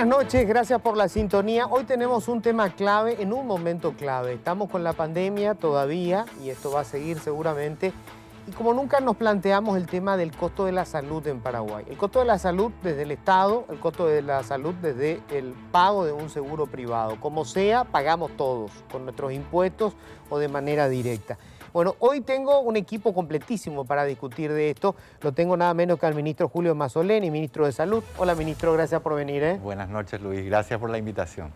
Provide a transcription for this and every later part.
Buenas noches, gracias por la sintonía. Hoy tenemos un tema clave en un momento clave. Estamos con la pandemia todavía y esto va a seguir seguramente. Y como nunca nos planteamos el tema del costo de la salud en Paraguay. El costo de la salud desde el Estado, el costo de la salud desde el pago de un seguro privado. Como sea, pagamos todos, con nuestros impuestos o de manera directa. Bueno, hoy tengo un equipo completísimo para discutir de esto. Lo tengo nada menos que al ministro Julio Mazzoleni, ministro de Salud. Hola, ministro, gracias por venir. Buenas noches, Luis. Gracias por la invitación.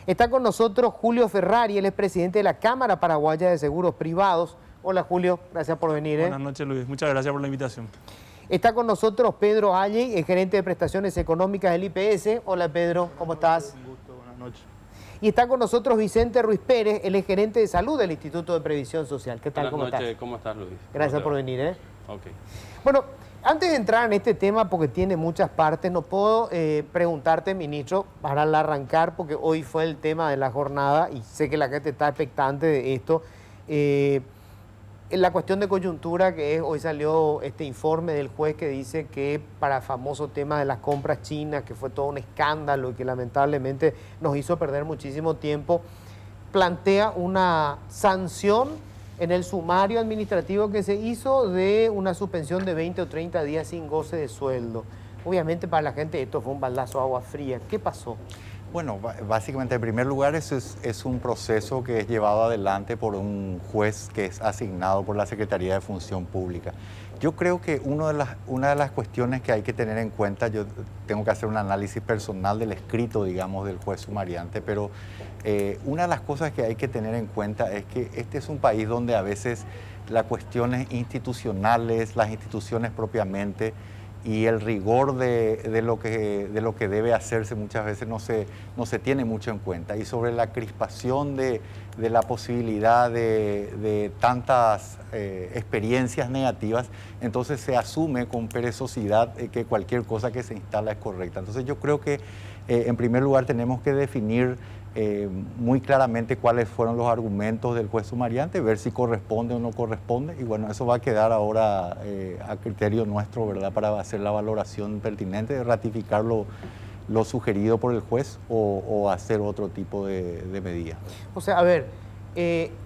Está con nosotros Julio Ferrari, él es presidente de la Cámara Paraguaya de Seguros Privados. Hola, Julio, gracias por venir. Buenas noches, Luis. Muchas gracias por la invitación. Está con nosotros Pedro Alley, el gerente de prestaciones económicas del IPS. Hola, Pedro, ¿cómo estás? Un gusto, buenas noches. Y está con nosotros Vicente Ruiz Pérez, él es gerente de salud del Instituto de Previsión Social. ¿Qué tal? ¿Cómo estás? ¿Cómo estás, Luis? Gracias por venir. Ok. Bueno, antes de entrar en este tema, porque tiene muchas partes, no puedo preguntarte, ministro, para arrancar, porque hoy fue el tema de la jornada y sé que la gente está expectante de esto. La cuestión de coyuntura, que es, hoy salió este informe del juez que dice que para el famoso tema de las compras chinas, que fue todo un escándalo y que lamentablemente nos hizo perder muchísimo tiempo, plantea una sanción en el sumario administrativo que se hizo de una suspensión de 20 o 30 días sin goce de sueldo. Obviamente para la gente esto fue un baldazo de agua fría. ¿Qué pasó? Bueno, básicamente, en primer lugar, es un proceso que es llevado adelante por un juez que es asignado por la Secretaría de Función Pública. Yo creo que una de las cuestiones que hay que tener en cuenta, yo tengo que hacer un análisis personal del escrito, digamos, del juez sumariante, pero una de las cosas que hay que tener en cuenta es que este es un país donde a veces las cuestiones institucionales, las instituciones propiamente, y el rigor de lo que debe hacerse muchas veces no se tiene mucho en cuenta. Y sobre la crispación de la posibilidad de tantas experiencias negativas, entonces se asume con perezosidad que cualquier cosa que se instala es correcta. Entonces yo creo que en primer lugar tenemos que definir muy claramente cuáles fueron los argumentos del juez sumariante, ver si corresponde o no corresponde, y bueno, eso va a quedar ahora a criterio nuestro, ¿verdad?, para hacer la valoración pertinente de ratificar lo sugerido por el juez o hacer otro tipo de medida. O sea, a ver,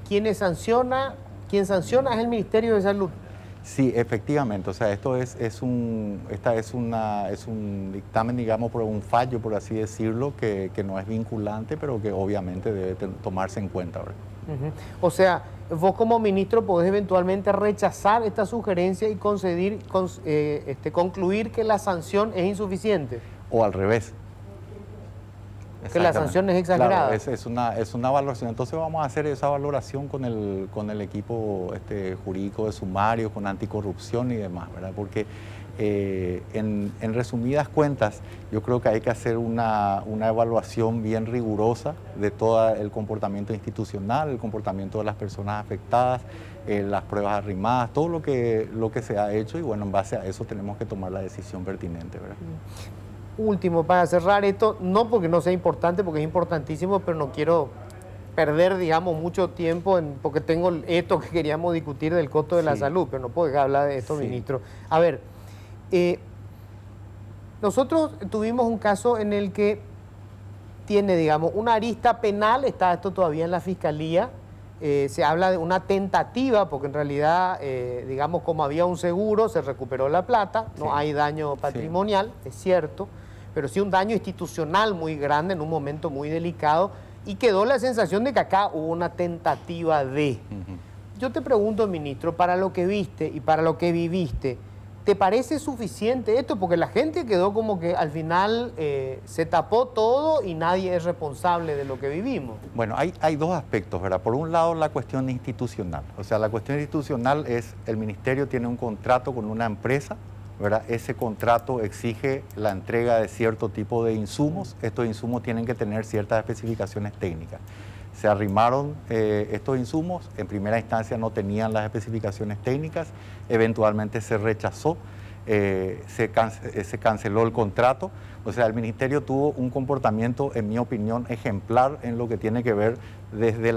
quien sanciona es el Ministerio de Salud. Sí, efectivamente, o sea, esto es un dictamen, digamos, por un fallo, por así decirlo, que no es vinculante, pero que obviamente debe tomarse en cuenta, ¿verdad? O sea, vos como ministro podés eventualmente rechazar esta sugerencia y concluir que la sanción es insuficiente. O al revés. Que la sanción es exagerada. Claro, es una valoración. Entonces vamos a hacer esa valoración con el equipo jurídico de sumario, con anticorrupción y demás, ¿verdad? Porque en resumidas cuentas, yo creo que hay que hacer una evaluación bien rigurosa de todo el comportamiento institucional, el comportamiento de las personas afectadas, las pruebas arrimadas, todo lo que se ha hecho, y bueno, en base a eso tenemos que tomar la decisión pertinente, ¿verdad? Último, para cerrar esto, no porque no sea importante, porque es importantísimo, pero no quiero perder, digamos, mucho tiempo porque tengo esto que queríamos discutir del costo de la salud, pero no puedo dejar de hablar de esto, ministro. A ver, nosotros tuvimos un caso en el que tiene, digamos, una arista penal, está esto todavía en la Fiscalía, se habla de una tentativa, porque en realidad, digamos, como había un seguro, se recuperó la plata, no hay daño patrimonial, es cierto, pero sí un daño institucional muy grande en un momento muy delicado, y quedó la sensación de que acá hubo una tentativa de. Yo te pregunto, ministro, para lo que viste y para lo que viviste, ¿te parece suficiente esto? Porque la gente quedó como que al final se tapó todo y nadie es responsable de lo que vivimos. Bueno, hay dos aspectos, ¿verdad? Por un lado, la cuestión institucional. O sea, la cuestión institucional es, el ministerio tiene un contrato con una empresa, ¿verdad? Ese contrato exige la entrega de cierto tipo de insumos. Estos insumos tienen que tener ciertas especificaciones técnicas. Se arrimaron estos insumos, en primera instancia no tenían las especificaciones técnicas, eventualmente se rechazó, se canceló el contrato. O sea, el ministerio tuvo un comportamiento, en mi opinión, ejemplar en lo que tiene que ver desde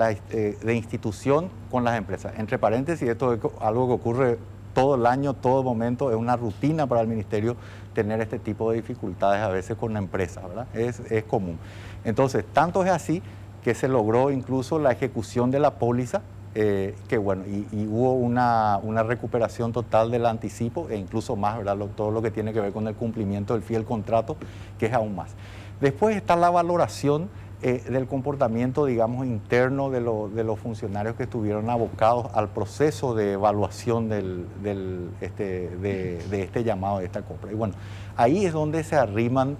de institución con las empresas. Entre paréntesis, esto es algo que ocurre todo el año, todo momento, es una rutina para el ministerio tener este tipo de dificultades a veces con la empresa, ¿verdad? Es común. Entonces, tanto es así que se logró incluso la ejecución de la póliza, que bueno, y hubo una recuperación total del anticipo e incluso más, ¿verdad? Todo lo que tiene que ver con el cumplimiento del fiel contrato, que es aún más. Después está la valoración del comportamiento, digamos, interno de los funcionarios que estuvieron abocados al proceso de evaluación de este llamado, de esta compra. Y bueno, ahí es donde se arriman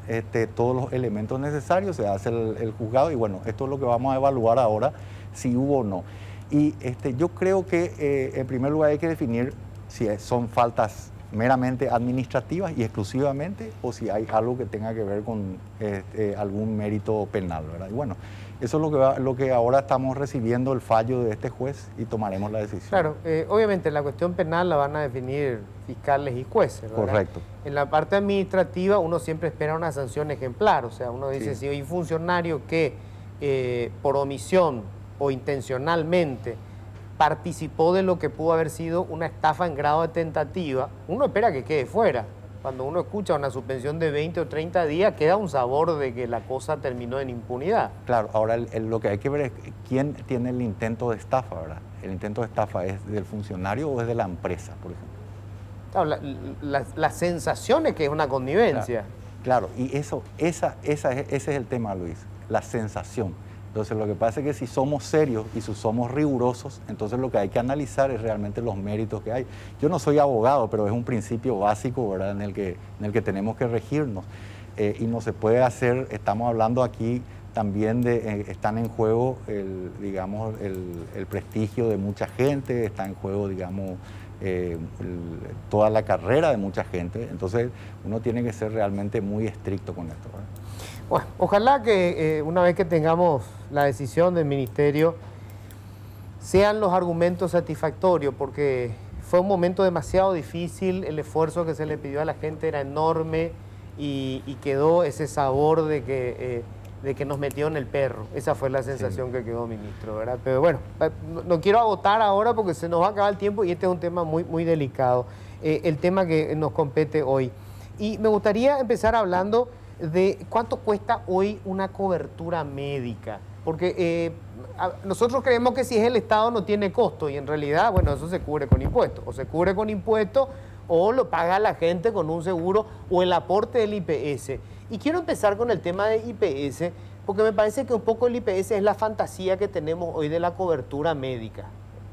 todos los elementos necesarios, se hace el juzgado y bueno, esto es lo que vamos a evaluar ahora, si hubo o no. Y yo creo que en primer lugar hay que definir si son faltas meramente administrativas y exclusivamente, o si hay algo que tenga que ver con algún mérito penal, ¿verdad? Y bueno, eso es lo que ahora estamos recibiendo el fallo de este juez y tomaremos la decisión. Claro, obviamente la cuestión penal la van a definir fiscales y jueces, ¿verdad? Correcto. En la parte administrativa uno siempre espera una sanción ejemplar, o sea, uno dice, Sí. si hay un funcionario que por omisión o intencionalmente participó de lo que pudo haber sido una estafa en grado de tentativa, uno espera que quede fuera. Cuando uno escucha una suspensión de 20 o 30 días, queda un sabor de que la cosa terminó en impunidad. Claro, ahora lo que hay que ver es quién tiene el intento de estafa, ¿verdad? ¿El intento de estafa es del funcionario o es de la empresa, por ejemplo? Claro, la sensación es que es una connivencia. Claro, y ese es el tema, Luis, la sensación. Entonces, lo que pasa es que si somos serios y si somos rigurosos, entonces lo que hay que analizar es realmente los méritos que hay. Yo no soy abogado, pero es un principio básico, ¿verdad?, en el que tenemos que regirnos. Y no se puede hacer, estamos hablando aquí también están en juego el prestigio de mucha gente, está en juego, digamos, toda la carrera de mucha gente. Entonces, uno tiene que ser realmente muy estricto con esto, ¿verdad? Bueno, ojalá que una vez que tengamos la decisión del ministerio, sean los argumentos satisfactorios, porque fue un momento demasiado difícil, el esfuerzo que se le pidió a la gente era enorme y quedó ese sabor de que nos metió en el perro. Esa fue la sensación que quedó, ministro, ¿verdad? Pero bueno, no quiero agotar ahora porque se nos va a acabar el tiempo y este es un tema muy, muy delicado, el tema que nos compete hoy. Y me gustaría empezar hablando de cuánto cuesta hoy una cobertura médica, porque nosotros creemos que si es el Estado no tiene costo y en realidad, bueno, eso se cubre con impuestos, o se cubre con impuestos o lo paga la gente con un seguro o el aporte del IPS. Y quiero empezar con el tema de IPS, porque me parece que un poco el IPS es la fantasía que tenemos hoy de la cobertura médica.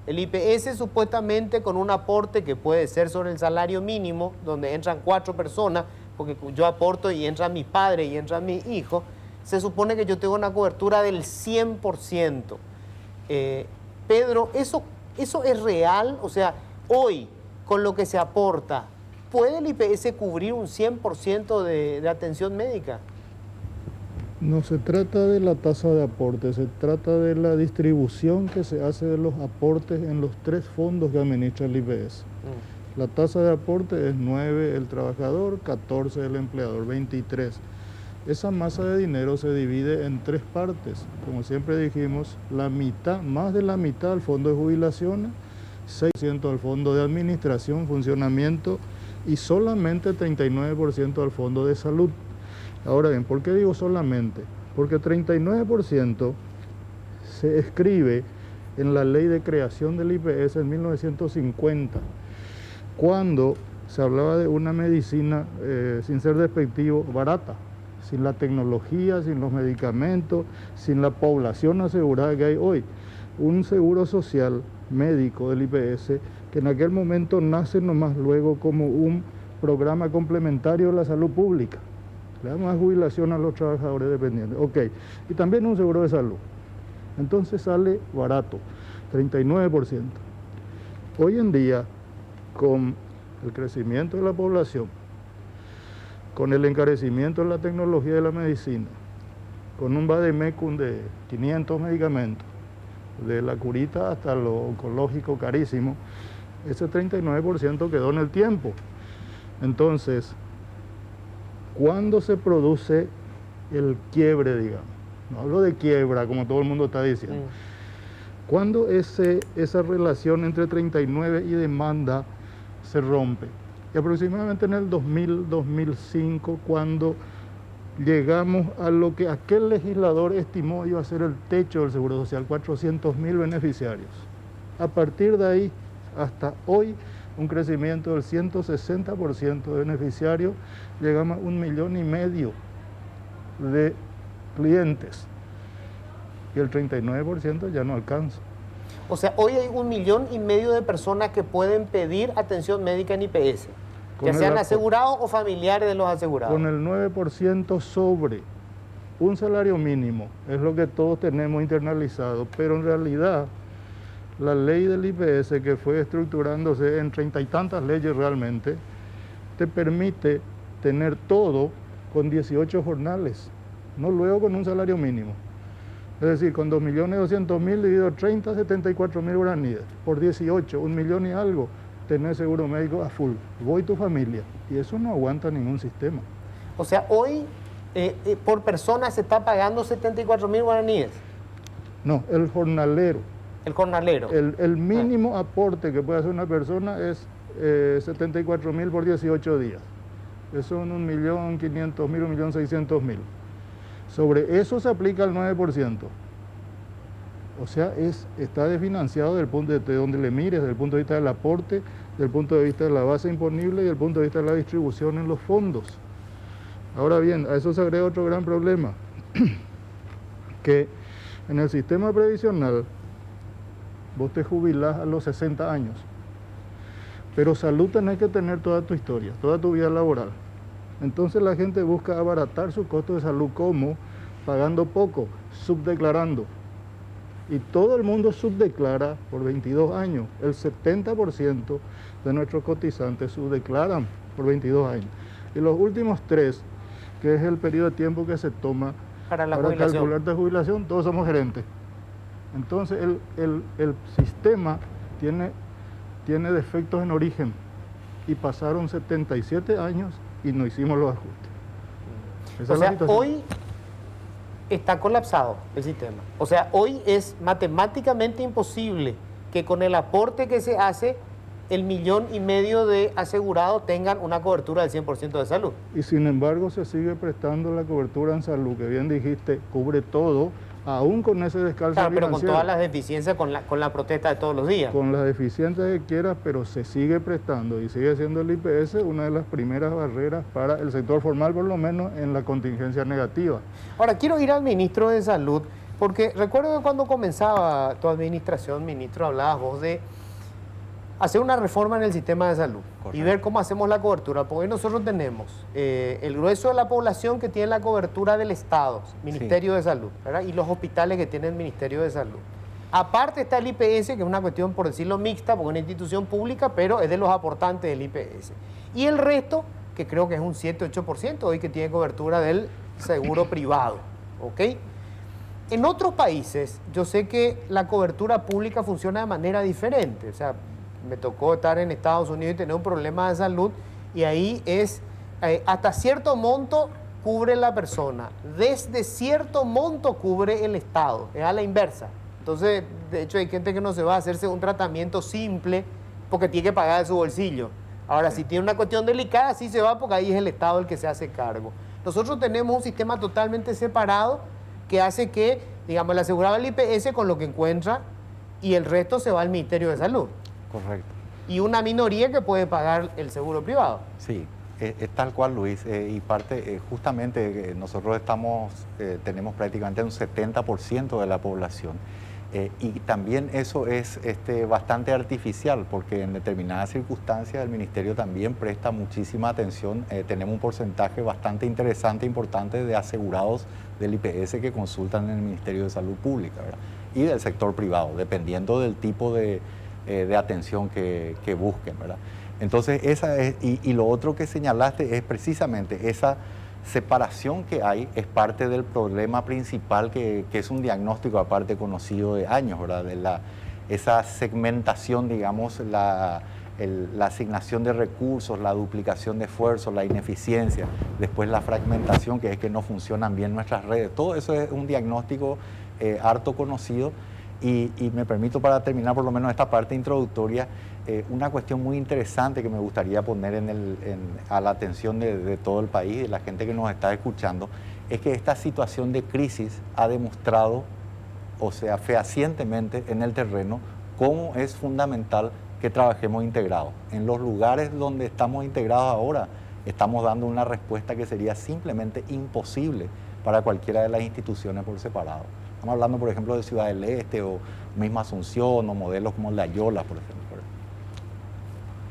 El IPS supuestamente con un aporte que puede ser sobre el salario mínimo, donde entran 4 personas, porque yo aporto y entra mi padre y entra mi hijo, se supone que yo tengo una cobertura del 100%. Pedro, ¿eso es real? O sea, hoy, con lo que se aporta, ¿puede el IPS cubrir un 100% de atención médica? No se trata de la tasa de aporte, se trata de la distribución que se hace de los aportes en los 3 fondos que administra el IPS. La tasa de aporte es 9 el trabajador, 14 el empleador, 23. Esa masa de dinero se divide en 3 partes. Como siempre dijimos, la mitad, más de la mitad al fondo de jubilaciones, 6% al fondo de administración, funcionamiento y solamente 39% al fondo de salud. Ahora bien, ¿por qué digo solamente? Porque 39% se escribe en la ley de creación del IPS en 1950. Cuando se hablaba de una medicina, sin ser despectivo, barata, sin la tecnología, sin los medicamentos, sin la población asegurada que hay hoy. Un seguro social médico del IPS que en aquel momento nace nomás luego como un programa complementario de la salud pública. Le da más jubilación a los trabajadores dependientes. Ok, y también un seguro de salud. Entonces sale barato, 39%. Hoy en día, con el crecimiento de la población, con el encarecimiento de la tecnología de la medicina, con un vademecum de 500 medicamentos, de la curita hasta lo oncológico carísimo, ese 39% quedó en el tiempo. Entonces, ¿cuándo se produce el quiebre, digamos? No hablo de quiebra, como todo el mundo está diciendo. ¿Cuándo esa relación entre 39 y demanda se rompe? Y aproximadamente en el 2000-2005, cuando llegamos a lo que aquel legislador estimó iba a ser el techo del Seguro Social, 400.000 beneficiarios. A partir de ahí, hasta hoy, un crecimiento del 160% de beneficiarios, llegamos a 1,5 millones de clientes. Y el 39% ya no alcanza. O sea, hoy hay 1,5 millones de personas que pueden pedir atención médica en IPS, ya sean asegurados o familiares de los asegurados. Con el 9% sobre un salario mínimo, es lo que todos tenemos internalizado, pero en realidad la ley del IPS, que fue estructurándose en 30 y tantas leyes realmente, te permite tener todo con 18 jornales, no luego con un salario mínimo. Es decir, con 2.200.000 dividido 30, 74.000 guaraníes, por 18, 1 millón y algo, tenés seguro médico a full, vos y tu familia, y eso no aguanta ningún sistema. O sea, hoy por persona se está pagando 74.000 guaraníes. No, el jornalero. El jornalero. El mínimo aporte que puede hacer una persona es 74.000 por 18 días. Eso son 1.500.000, 1.600.000. Sobre eso se aplica el 9%. O sea, está desfinanciado desde el punto de donde le mires, desde el punto de vista del aporte, desde el punto de vista de la base imponible y desde el punto de vista de la distribución en los fondos. Ahora bien, a eso se agrega otro gran problema, que en el sistema previsional vos te jubilás a los 60 años, pero salud tenés que tener toda tu historia, toda tu vida laboral. Entonces la gente busca abaratar su costo de salud, ¿cómo? Pagando poco, subdeclarando. Y todo el mundo subdeclara por 22 años. El 70% de nuestros cotizantes subdeclaran por 22 años. Y los últimos 3, que es el periodo de tiempo que se toma para calcular la jubilación, todos somos gerentes. Entonces el sistema tiene defectos en origen y pasaron 77 años y no hicimos los ajustes. O sea, hoy está colapsado el sistema. O sea, hoy es matemáticamente imposible que con el aporte que se hace, 1,5 millones de asegurados tengan una cobertura del 100% de salud. Y sin embargo se sigue prestando la cobertura en salud, que bien dijiste, cubre todo, aún con ese descalzo financiero. Pero con todas las financiero. deficiencias, con la protesta de todos los días. Con las deficiencias que quieras, pero se sigue prestando y sigue siendo el IPS una de las primeras barreras para el sector formal, por lo menos en la contingencia negativa. Ahora, quiero ir al ministro de Salud, porque recuerdo que cuando comenzaba tu administración, ministro, hablabas vos de hacer una reforma en el sistema de salud. Correcto. Y ver cómo hacemos la cobertura, porque hoy nosotros tenemos el grueso de la población que tiene la cobertura del Estado, Ministerio de Salud, ¿verdad? Y los hospitales que tienen el Ministerio de Salud. Aparte está el IPS, que es una cuestión, por decirlo, mixta, porque es una institución pública, pero es de los aportantes del IPS. Y el resto, que creo que es un 7-8% hoy que tiene cobertura del seguro privado, ¿ok? En otros países, yo sé que la cobertura pública funciona de manera diferente, o sea, me tocó estar en Estados Unidos y tener un problema de salud y ahí es hasta cierto monto cubre la persona, desde cierto monto cubre el Estado, es a la inversa. Entonces, de hecho hay gente que no se va a hacerse un tratamiento simple porque tiene que pagar de su bolsillo. Ahora, si tiene una cuestión delicada, sí se va porque ahí es el Estado el que se hace cargo. Nosotros tenemos un sistema totalmente separado que hace que, digamos, el asegurado del IPS con lo que encuentra y el resto se va al Ministerio de Salud. Correcto. Y una minoría que puede pagar el seguro privado. Sí, es tal cual, Luis. Y parte, justamente, nosotros tenemos prácticamente un 70% de la población. Y también eso es bastante artificial, porque en determinadas circunstancias el Ministerio también presta muchísima atención. Tenemos un porcentaje bastante interesante, importante de asegurados del IPS que consultan en el Ministerio de Salud Pública, ¿verdad? Y del sector privado, dependiendo del tipo de atención que busquen, ¿verdad? Entonces, y lo otro que señalaste es precisamente esa separación que hay, es parte del problema principal que es un diagnóstico aparte conocido de años, ¿verdad? Esa segmentación, digamos, la asignación de recursos, la duplicación de esfuerzos, la ineficiencia, después la fragmentación, que es que no funcionan bien nuestras redes. Todo eso es un diagnóstico harto conocido. Y me permito, para terminar por lo menos esta parte introductoria, una cuestión muy interesante que me gustaría poner a la atención de todo el país, de la gente que nos está escuchando, es que esta situación de crisis ha demostrado, o sea, fehacientemente en el terreno, cómo es fundamental que trabajemos integrados. En los lugares donde estamos integrados ahora, estamos dando una respuesta que sería simplemente imposible para cualquiera de las instituciones por separado. Estamos hablando, por ejemplo, de Ciudad del Este o misma Asunción o modelos como el de Ayola, por ejemplo.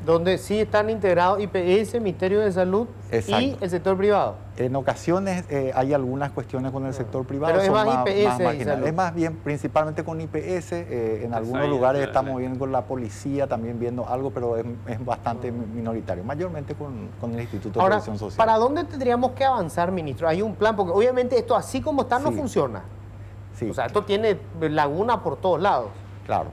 Donde sí están integrados IPS, Ministerio de Salud y el sector privado. En ocasiones hay algunas cuestiones con el sector privado. Pero es más IPS más y salud. Es más bien principalmente con IPS. En algunos lugares estamos viendo con la policía, también viendo algo, pero es bastante minoritario. Mayormente con el Instituto de Previsión Social. ¿Para dónde tendríamos que avanzar, ministro? Hay un plan, porque obviamente esto así como está no Sí. funciona. Sí. O sea, esto tiene laguna por todos lados. Claro.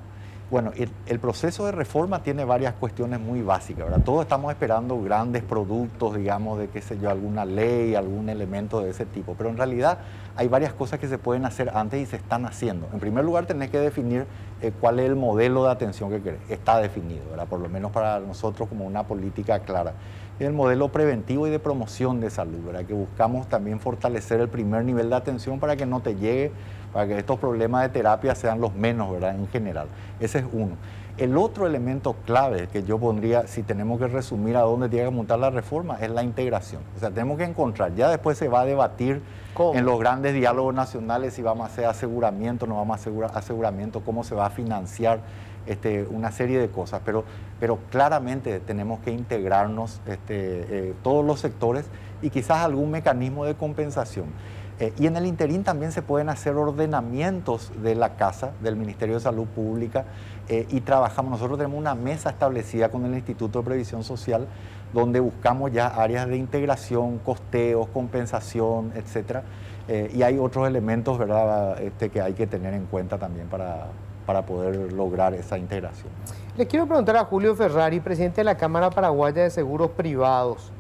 Bueno, el proceso de reforma tiene varias cuestiones muy básicas, ¿verdad? Todos estamos esperando grandes productos, digamos, de qué sé yo, alguna ley, algún elemento de ese tipo, pero en realidad hay varias cosas que se pueden hacer antes y se están haciendo. En primer lugar, tenés que definir cuál es el modelo de atención que querés. Está definido, ¿verdad? Por lo menos para nosotros como una política clara. El modelo preventivo y de promoción de salud, ¿verdad? Que buscamos también fortalecer el primer nivel de atención para que no te llegue, para que estos problemas de terapia sean los menos, ¿verdad? En general. Ese es uno. El otro elemento clave que yo pondría, si tenemos que resumir a dónde tiene que montar la reforma, es la integración. O sea, tenemos que encontrar, ya después se va a debatir en los grandes diálogos nacionales si vamos a hacer aseguramiento, no vamos a hacer aseguramiento, cómo se va a financiar, una serie de cosas. Pero claramente tenemos que integrarnos todos los sectores y quizás algún mecanismo de compensación. Y en el interín también se pueden hacer ordenamientos de la casa, del Ministerio de Salud Pública, y trabajamos. Nosotros tenemos una mesa establecida con el Instituto de Previsión Social, donde buscamos ya áreas de integración, costeos, compensación, etcétera. Y hay otros elementos, ¿verdad?, que hay que tener en cuenta también para poder lograr esa integración. Les quiero preguntar a Julio Ferrari, presidente de la Cámara Paraguaya de Seguros Privados.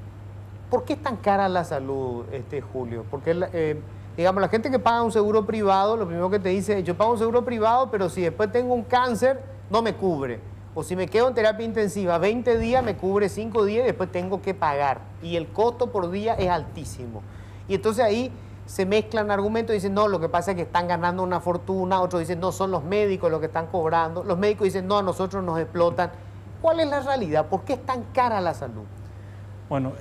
¿Por qué es tan cara la salud, Julio? Porque, digamos, la gente que paga un seguro privado, lo primero que te dice, yo pago un seguro privado, pero si después tengo un cáncer, no me cubre. O si me quedo en terapia intensiva 20 días, me cubre 5 días y después tengo que pagar. Y el costo por día es altísimo. Y entonces ahí se mezclan argumentos y dicen, no, lo que pasa es que están ganando una fortuna. Otros dicen, no, son los médicos los que están cobrando. Los médicos dicen, no, a nosotros nos explotan. ¿Cuál es la realidad? ¿Por qué es tan cara la salud? Bueno,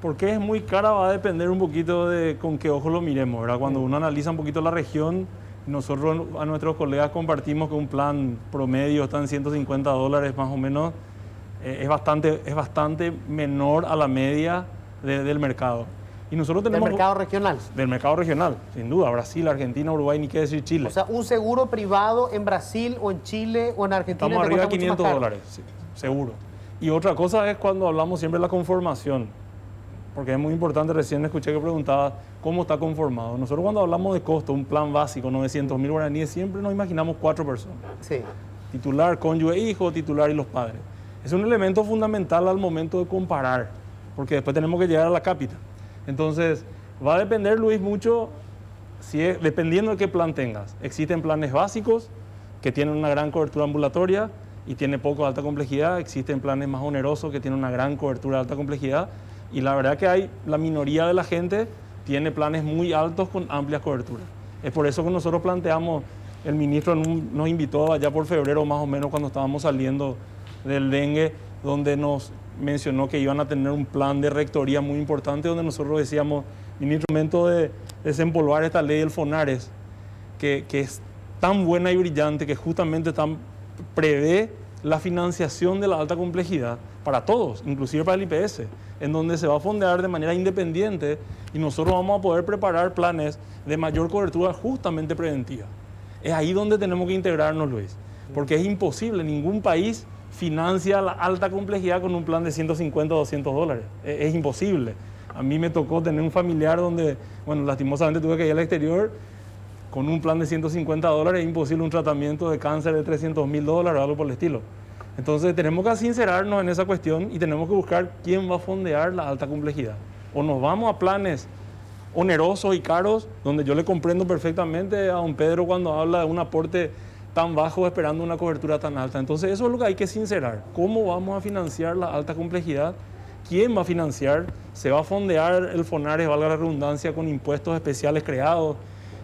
¿por qué es muy cara? Va a depender un poquito de con qué ojo lo miremos, ¿verdad? Cuando uno analiza un poquito la región, nosotros a nuestros colegas compartimos que un plan promedio está en $150 más o menos, es bastante menor a la media del mercado. Y nosotros tenemos... ¿Del mercado regional? Del mercado regional, sin duda. Brasil, Argentina, Uruguay, ni qué decir Chile. O sea, un seguro privado en Brasil o en Chile o en Argentina... Estamos arriba de $500, sí, seguro. Y otra cosa es cuando hablamos siempre de la conformación, porque es muy importante, recién escuché que preguntaba cómo está conformado. Nosotros cuando hablamos de costo, un plan básico, 900.000 guaraníes, siempre nos imaginamos 4 personas. Sí. Titular, cónyuge, hijo, titular y los padres. Es un elemento fundamental al momento de comparar, porque después tenemos que llegar a la cápita. Entonces, va a depender, Luis, mucho, dependiendo de qué plan tengas. Existen planes básicos que tienen una gran cobertura ambulatoria y tiene poco de alta complejidad. Existen planes más onerosos que tienen una gran cobertura de alta complejidad. Y la verdad que la minoría de la gente tiene planes muy altos con amplias coberturas. Es por eso que nosotros planteamos, el ministro nos invitó allá por febrero más o menos cuando estábamos saliendo del dengue, donde nos mencionó que iban a tener un plan de rectoría muy importante, donde nosotros decíamos, ministro, es momento de desempolvar esta ley del FONARES, que es tan buena y brillante, que justamente prevé la financiación de la alta complejidad para todos, inclusive para el IPS, en donde se va a fondear de manera independiente y nosotros vamos a poder preparar planes de mayor cobertura justamente preventiva. Es ahí donde tenemos que integrarnos, Luis, porque es imposible, ningún país financia la alta complejidad con un plan de $150 o $200. Es imposible. A mí me tocó tener un familiar donde, bueno, lastimosamente tuve que ir al exterior. Con un plan de $150 es imposible un tratamiento de cáncer de $300.000 o algo por el estilo. Entonces tenemos que sincerarnos en esa cuestión y tenemos que buscar quién va a fondear la alta complejidad. O nos vamos a planes onerosos y caros, donde yo le comprendo perfectamente a don Pedro cuando habla de un aporte tan bajos esperando una cobertura tan alta. Entonces eso es lo que hay que sincerar. ¿Cómo vamos a financiar la alta complejidad? ¿Quién va a financiar? ¿Se va a fondear el FONARES, valga la redundancia, con impuestos especiales creados,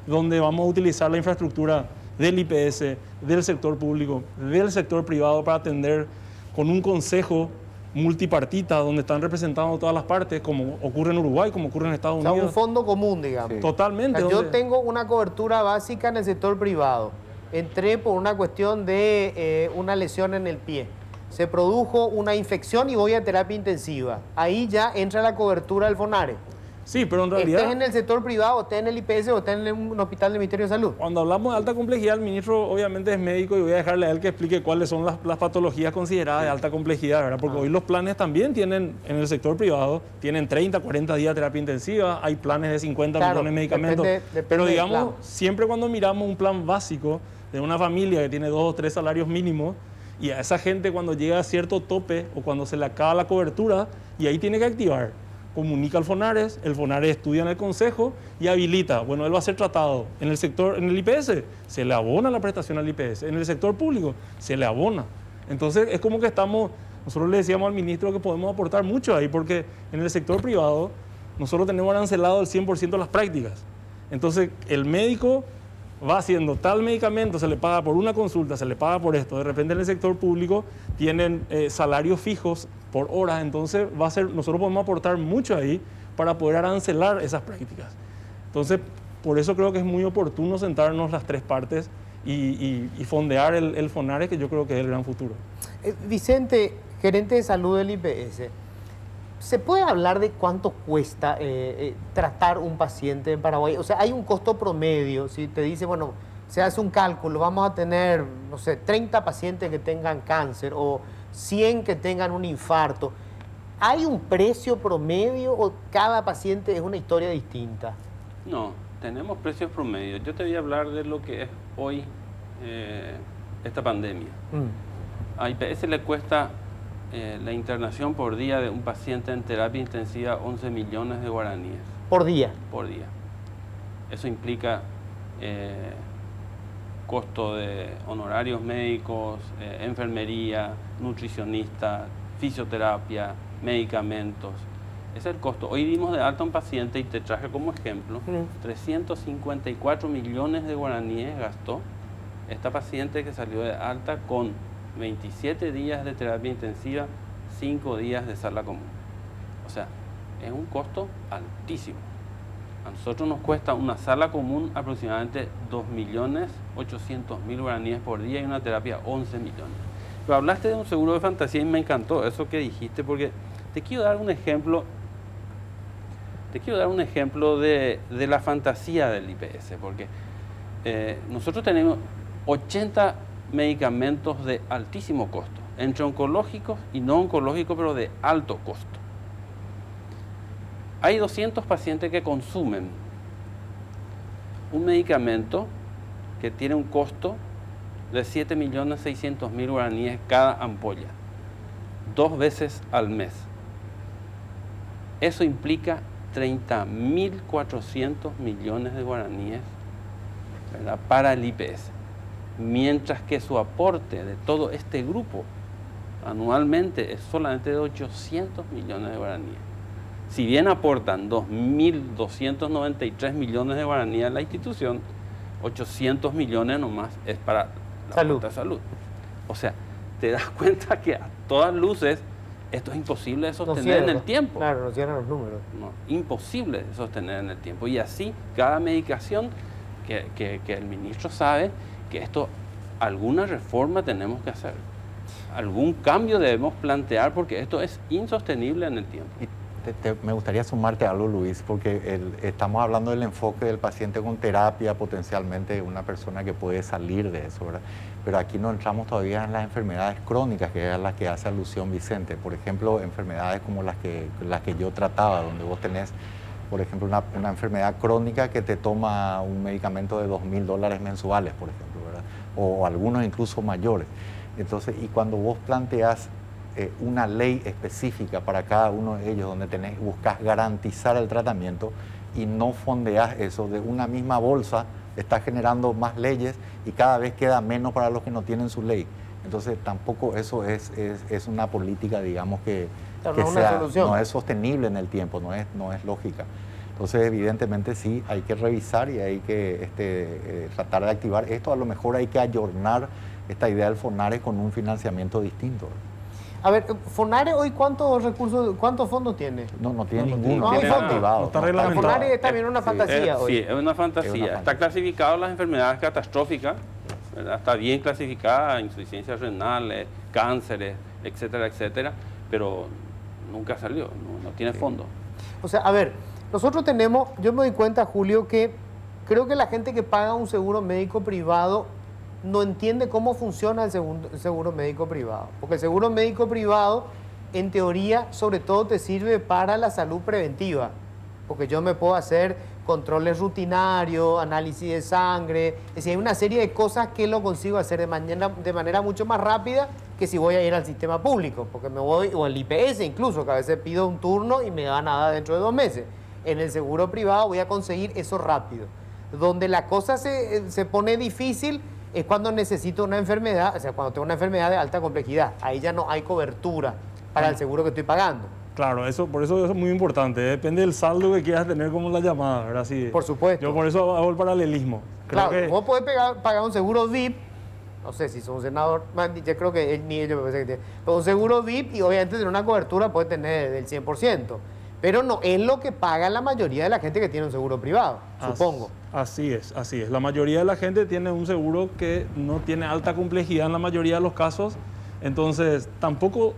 donde vamos a utilizar la infraestructura del IPS, del sector público, del sector privado para atender con un consejo multipartita donde están representados todas las partes, como ocurre en Uruguay, como ocurre en Estados O sea, Unidos? un fondo común, digamos. Sí. Totalmente. O sea, yo donde- tengo una cobertura básica en el sector privado. Entré por una cuestión de una lesión en el pie. Se produjo una infección y voy a terapia intensiva. Ahí ya entra la cobertura del FONARES. Sí, pero en realidad... Estés en el sector privado, estés en el IPS o estés en un hospital del Ministerio de Salud. Cuando hablamos de alta complejidad, el ministro obviamente es médico y voy a dejarle a él que explique cuáles son las patologías consideradas de alta complejidad, ¿verdad? Porque hoy los planes también tienen, en el sector privado, tienen 30, 40 días de terapia intensiva, hay planes de 50 Claro, millones de medicamentos. depende Pero del digamos, plan. siempre cuando miramos un plan básico de una familia que tiene 2 o 3 salarios mínimos, y a esa gente cuando llega a cierto tope o cuando se le acaba la cobertura, y ahí tiene que activar. Comunica al FONARES, el FONARES estudia en el consejo y habilita. Bueno, él va a ser tratado en el sector, en el IPS, se le abona la prestación al IPS. En el sector público, se le abona. Entonces, es como que nosotros le decíamos al ministro que podemos aportar mucho ahí, porque en el sector privado, nosotros tenemos arancelado el 100% de las prácticas. Entonces, el médico va haciendo tal medicamento, se le paga por una consulta, se le paga por esto. De repente en el sector público tienen salarios fijos por horas, entonces nosotros podemos aportar mucho ahí para poder arancelar esas prácticas. Entonces, por eso creo que es muy oportuno sentarnos las tres partes y fondear el FONARES, que yo creo que es el gran futuro. Vicente, gerente de salud del IPS, ¿se puede hablar de cuánto cuesta tratar un paciente en Paraguay? O sea, hay un costo promedio. Si te dice, bueno, se hace un cálculo, vamos a tener, no sé, 30 pacientes que tengan cáncer o 100 que tengan un infarto. ¿Hay un precio promedio o cada paciente es una historia distinta? No, tenemos precios promedios. Yo te voy a hablar de lo que es hoy esta pandemia. A IPS le cuesta la internación por día de un paciente en terapia intensiva 11 millones de guaraníes Por día. por día. Eso implica costo de honorarios médicos, enfermería, nutricionista, fisioterapia, medicamentos. Ese es el costo. Hoy dimos de alta a un paciente y te traje como ejemplo, 354 millones de guaraníes gastó esta paciente que salió de alta con 27 días de terapia intensiva, 5 días de sala común. O sea, es un costo altísimo. A nosotros nos cuesta una sala común aproximadamente 2.800.000 guaraníes por día y una terapia 11 millones. Pero hablaste de un seguro de fantasía y me encantó eso que dijiste, porque te quiero dar un ejemplo. Te quiero dar un ejemplo de la fantasía del IPS, porque nosotros tenemos 80 medicamentos de altísimo costo, entre oncológicos y no oncológicos, pero de alto costo. Hay 200 pacientes que consumen un medicamento que tiene un costo de 7.600.000 guaraníes cada ampolla, 2 veces al mes. Eso implica 30.400 millones de guaraníes, ¿verdad?, para el IPS. Mientras que su aporte de todo este grupo anualmente es solamente de 800 millones de guaraníes. Si bien aportan 2.293 millones de guaraníes a la institución, 800 millones nomás es para la Salud. salud. O sea, te das cuenta que a todas luces esto es imposible de sostener en el tiempo. Claro, no cierran los números. No, imposible de sostener en el tiempo. Y así, cada medicación que el ministro sabe que esto, alguna reforma tenemos que hacer. Algún cambio debemos plantear porque esto es insostenible en el tiempo. Y me gustaría sumarte algo, Luis, porque estamos hablando del enfoque del paciente con terapia, potencialmente una persona que puede salir de eso, ¿verdad? Pero aquí no entramos todavía en las enfermedades crónicas, que es a las que hace alusión Vicente. Por ejemplo, enfermedades como las que yo trataba, donde vos tenés, por ejemplo, una enfermedad crónica que te toma un medicamento de $2.000 mensuales, por ejemplo, ¿verdad? O algunos incluso mayores. Entonces, y cuando vos planteás una ley específica para cada uno de ellos, donde buscas garantizar el tratamiento y no fondeás eso de una misma bolsa, está generando más leyes y cada vez queda menos para los que no tienen su ley. Entonces tampoco eso es una política, digamos, Claro, no es una solución. no es sostenible en el tiempo, no es lógica. Entonces, evidentemente sí, hay que revisar y hay que tratar de activar esto. A lo mejor hay que ayornar esta idea del FONARE con un financiamiento distinto. A ver, FONARE hoy cuántos fondos tiene? No tiene No, ninguno, no hay está fondo. privado. No está No, reglamentado. FONARE es también una fantasía hoy. Sí, es una fantasía. Está clasificado las enfermedades catastróficas, ¿verdad? Está bien clasificada, insuficiencias renales, cánceres, etcétera, etcétera, pero nunca salió, no tiene fondo. O sea, a ver, nosotros tenemos, yo me doy cuenta, Julio, que creo que la gente que paga un seguro médico privado no entiende cómo funciona el seguro médico privado. Porque el seguro médico privado, en teoría, sobre todo te sirve para la salud preventiva. Porque yo me puedo hacer controles rutinarios, análisis de sangre. Es decir, hay una serie de cosas que lo consigo hacer de manera mucho más rápida que si voy a ir al sistema público. Porque me voy, o al IPS incluso, que a veces pido un turno y me da nada dentro de 2 meses. En el seguro privado voy a conseguir eso rápido. Donde la cosa se pone difícil es cuando necesito una enfermedad, o sea, cuando tengo una enfermedad de alta complejidad. Ahí ya no hay cobertura para el seguro que estoy pagando. Claro, por eso es muy importante. Depende del saldo que quieras tener como la llamada, ¿verdad? Sí. Por supuesto. Yo por eso hago el paralelismo. Creo Claro, que- vos podés pagar un seguro VIP, no sé si sos un senador, yo creo que ni ellos me parece que tienen, pero un seguro VIP y obviamente tener una cobertura puede tener del 100%, pero no es lo que paga la mayoría de la gente que tiene un seguro privado, supongo. Así es, así es. La mayoría de la gente tiene un seguro que no tiene alta complejidad en la mayoría de los casos, entonces tampoco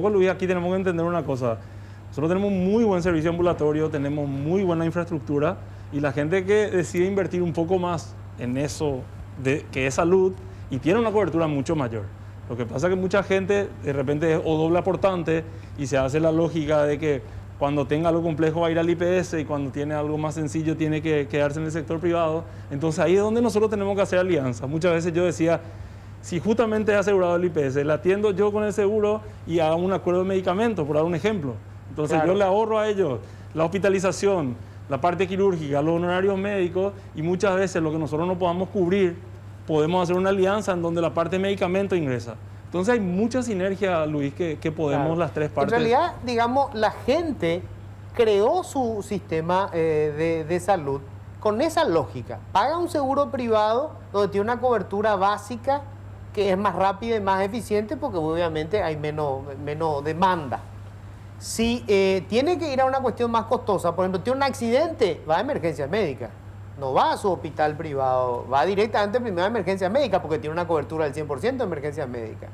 Luis, aquí tenemos que entender una cosa. Nosotros tenemos muy buen servicio ambulatorio, tenemos muy buena infraestructura y la gente que decide invertir un poco más en eso que es salud y tiene una cobertura mucho mayor. Lo que pasa es que mucha gente de repente es o doble aportante y se hace la lógica de que cuando tenga algo complejo va a ir al IPS y cuando tiene algo más sencillo tiene que quedarse en el sector privado. Entonces ahí es donde nosotros tenemos que hacer alianzas. Muchas veces yo decía, si justamente he asegurado el IPS, la atiendo yo con el seguro y hago un acuerdo de medicamentos, por dar un ejemplo. Entonces Claro. yo le ahorro a ellos la hospitalización, la parte quirúrgica, los honorarios médicos y muchas veces lo que nosotros no podamos cubrir, podemos hacer una alianza en donde la parte de medicamento ingresa. Entonces hay mucha sinergia, Luis, que podemos Claro. las tres partes. En realidad, digamos, la gente creó su sistema de salud con esa lógica. Paga un seguro privado donde tiene una cobertura básica que es más rápida y más eficiente porque obviamente hay menos demanda. Si tiene que ir a una cuestión más costosa, por ejemplo, tiene un accidente, va a emergencia médica. No va a su hospital privado, va directamente primero a emergencia médica porque tiene una cobertura del 100% de emergencia médica.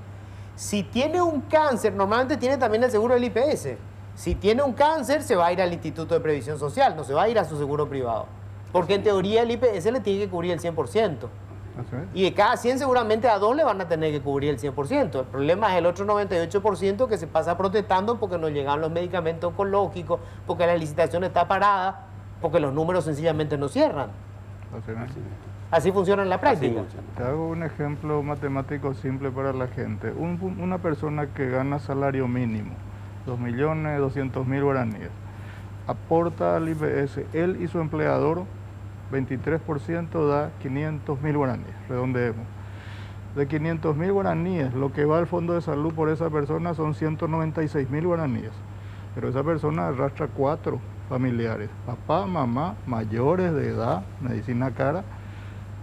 Si tiene un cáncer, normalmente tiene también el seguro del IPS. Si tiene un cáncer, se va a ir al Instituto de Previsión Social, no se va a ir a su seguro privado. Porque en teoría el IPS le tiene que cubrir el 100%. Así es. Y de cada 100 seguramente a 2 le van a tener que cubrir el 100%. El problema es el otro 98% que se pasa protestando porque no llegan los medicamentos oncológicos, porque la licitación está parada, porque los números sencillamente no cierran. Así es. Así funciona en la práctica. Te hago un ejemplo matemático simple para la gente. Una persona que gana salario mínimo, 2.200.000 guaraníes, aporta al IPS, él y su empleador, 23% da 500.000 guaraníes, redondeemos. De 500.000 guaraníes, lo que va al fondo de salud por esa persona son 196.000 guaraníes. Pero esa persona arrastra 4 familiares, papá, mamá, mayores de edad, medicina cara,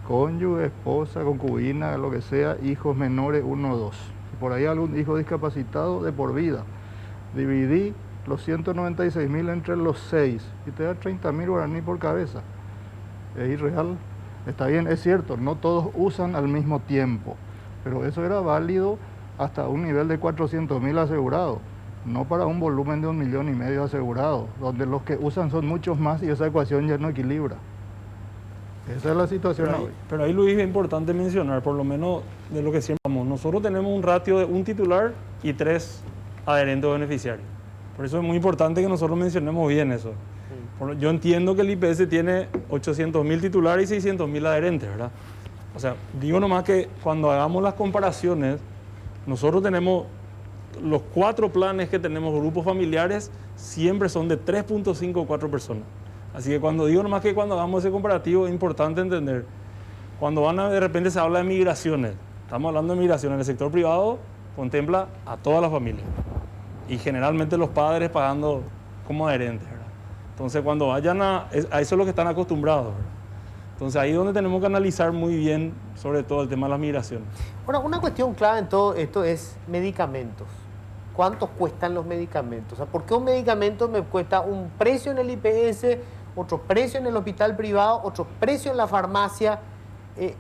cónyuge, esposa, concubina, lo que sea, hijos menores, 1 o 2. Y por ahí algún hijo discapacitado de por vida. Dividí los 196.000 entre los 6 y te da 30.000 guaraní por cabeza. Es irreal. Está bien, es cierto, no todos usan al mismo tiempo, pero eso era válido hasta un nivel de 400.000 asegurados, no para un volumen de 1,5 millones asegurados, donde los que usan son muchos más y esa ecuación ya no equilibra. Esa es la situación hoy. Pero ahí, Luis, es importante mencionar, por lo menos de lo que siempre vamos, nosotros tenemos un ratio de un titular y 3 adherentes o beneficiarios. Por eso es muy importante que nosotros mencionemos bien eso. Yo entiendo que el IPS tiene 800.000 titulares y 600.000 adherentes, ¿verdad? O sea, digo nomás que cuando hagamos las comparaciones, nosotros tenemos los 4 planes que tenemos, grupos familiares, siempre son de 3.5 o 4 personas. Así que cuando digo nomás que cuando hagamos ese comparativo es importante entender, cuando de repente se habla de migraciones, estamos hablando de migraciones en el sector privado, contempla a toda la familia y generalmente los padres pagando como adherentes, ¿verdad? Entonces cuando vayan a eso es lo que están acostumbrados, ¿verdad? Entonces ahí es donde tenemos que analizar muy bien sobre todo el tema de las migraciones. Ahora, una cuestión clave en todo esto es medicamentos. ¿Cuántos cuestan los medicamentos? O sea, ¿por qué un medicamento me cuesta un precio en el IPS, otro precio en el hospital privado, otro precio en la farmacia?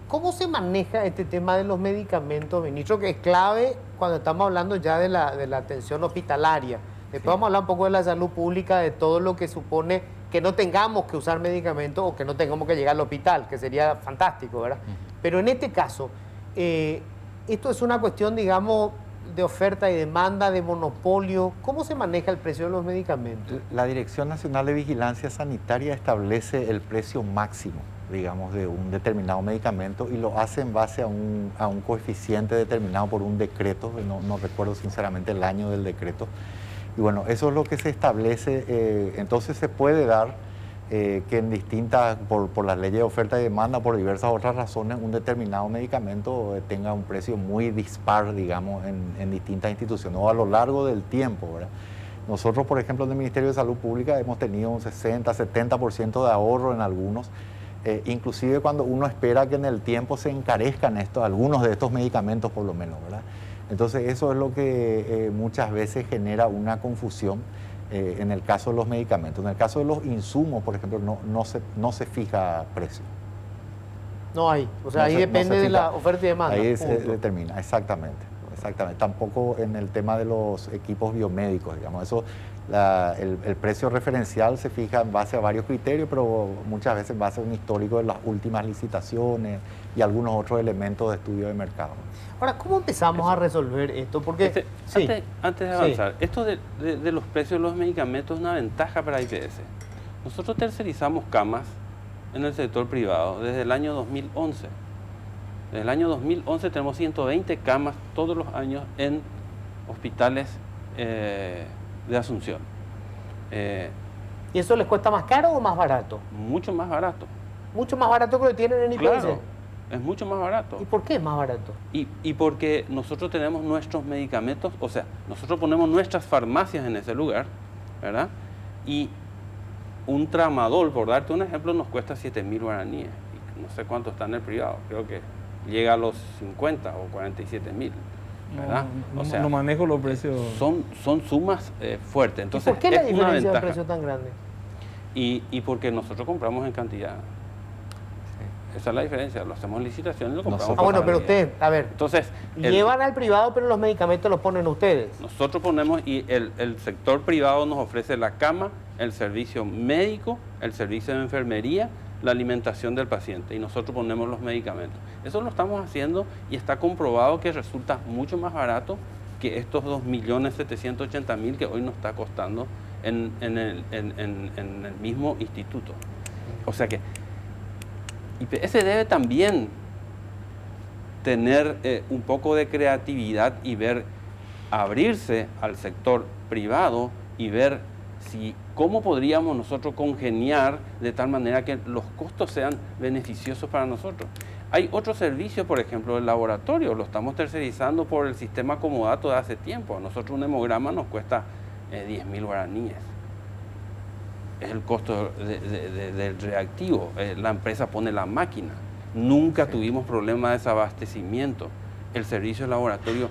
¿Cómo se maneja este tema de los medicamentos, ministro? Que es clave cuando estamos hablando ya de la atención hospitalaria. Después vamos a hablar un poco de la salud pública, de todo lo que supone que no tengamos que usar medicamentos o que no tengamos que llegar al hospital, que sería fantástico, ¿verdad? Pero en este caso, esto es una cuestión, digamos, de oferta y demanda, de monopolio. ¿Cómo se maneja el precio de los medicamentos? La Dirección Nacional de Vigilancia Sanitaria establece el precio máximo, digamos, de un determinado medicamento y lo hace en base a un coeficiente determinado por un decreto, no recuerdo sinceramente el año del decreto. Y bueno, eso es lo que se establece, entonces se puede dar que en distintas, por las leyes de oferta y demanda, por diversas otras razones, un determinado medicamento tenga un precio muy dispar, digamos, en distintas instituciones o a lo largo del tiempo, ¿verdad? Nosotros, por ejemplo, en el Ministerio de Salud Pública hemos tenido un 60-70% de ahorro en algunos, inclusive cuando uno espera que en el tiempo se encarezcan algunos de estos medicamentos por lo menos, ¿verdad? Entonces eso es lo que muchas veces genera una confusión en el caso de los medicamentos. En el caso de los insumos, por ejemplo, no se fija precio. No hay, o sea, ahí depende de la oferta y demanda. Ahí se determina, exactamente. Tampoco en el tema de los equipos biomédicos, digamos, eso, el precio referencial se fija en base a varios criterios, pero muchas veces en base a un histórico de las últimas licitaciones y algunos otros elementos de estudio de mercado. Ahora, ¿cómo empezamos a resolver esto? Porque antes de avanzar, esto de los precios de los medicamentos es una ventaja para IPS. Nosotros tercerizamos camas en el sector privado desde el año 2011. Desde el año 2011 tenemos 120 camas todos los años en hospitales de Asunción. ¿Y eso les cuesta más caro o más barato? Mucho más barato. Mucho más barato que lo que tienen en IPS. Claro, es mucho más barato. ¿Y por qué es más barato? Y porque nosotros tenemos nuestros medicamentos, o sea, nosotros ponemos nuestras farmacias en ese lugar, ¿verdad? Y un tramadol, por darte un ejemplo, nos cuesta 7.000 guaraníes. Y no sé cuánto está en el privado, creo que llega a los 50 o 47.000. ¿verdad? No manejo los precios. Son sumas fuertes. Entonces, ¿Y por qué la es una diferencia de ventaja. precio tan grande? Y porque nosotros compramos en cantidad. Esa es la diferencia. Lo hacemos en licitación y lo compramos. Bueno, por pero cantidad. usted, a ver, Entonces, llevan al privado, pero los medicamentos los ponen ustedes. nosotros ponemos, y el sector privado nos ofrece la cama, el servicio médico, el servicio de enfermería, la alimentación del paciente, y nosotros ponemos los medicamentos. Eso lo estamos haciendo y está comprobado que resulta mucho más barato que estos 2.780.000 que hoy nos está costando en el mismo instituto. O sea que IPS debe también tener un poco de creatividad y abrirse al sector privado y ver cómo podríamos nosotros congeniar de tal manera que los costos sean beneficiosos para nosotros. Hay otros servicios, por ejemplo, el laboratorio, lo estamos tercerizando por el sistema comodato de hace tiempo. A nosotros un hemograma nos cuesta 10.000 guaraníes. Es el costo del reactivo. La empresa pone la máquina. Nunca tuvimos problema de desabastecimiento. El servicio de laboratorio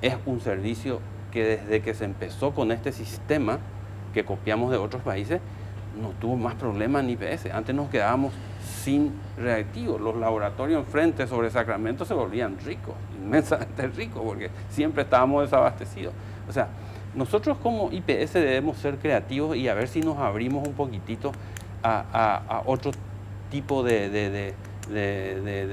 es un servicio que desde que se empezó con este sistema que copiamos de otros países, no tuvo más problemas en IPS. Antes nos quedábamos sin reactivos. Los laboratorios enfrente sobre Sacramento se volvían ricos, inmensamente ricos, porque siempre estábamos desabastecidos. O sea, nosotros como IPS debemos ser creativos y a ver si nos abrimos un poquitito a otro tipo de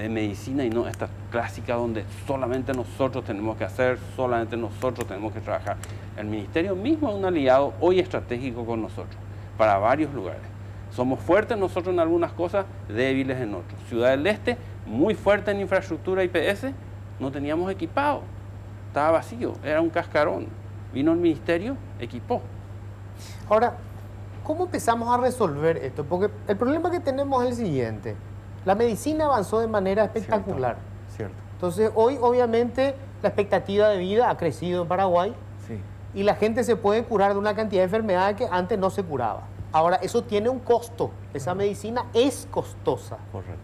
medicina y no esta clásica donde solamente nosotros tenemos que hacer, solamente nosotros tenemos que trabajar. El Ministerio mismo es un aliado hoy estratégico con nosotros, para varios lugares. Somos fuertes nosotros en algunas cosas, débiles en otras. Ciudad del Este, muy fuerte en infraestructura IPS, no teníamos equipado, estaba vacío, era un cascarón. Vino el Ministerio, equipó. Ahora, ¿cómo empezamos a resolver esto? Porque el problema que tenemos es el siguiente. La medicina avanzó de manera espectacular. Cierto. Entonces, hoy obviamente la expectativa de vida ha crecido en Paraguay Sí. y la gente se puede curar de una cantidad de enfermedades que antes no se curaba. Ahora, eso tiene un costo. Esa medicina es costosa. Correcto.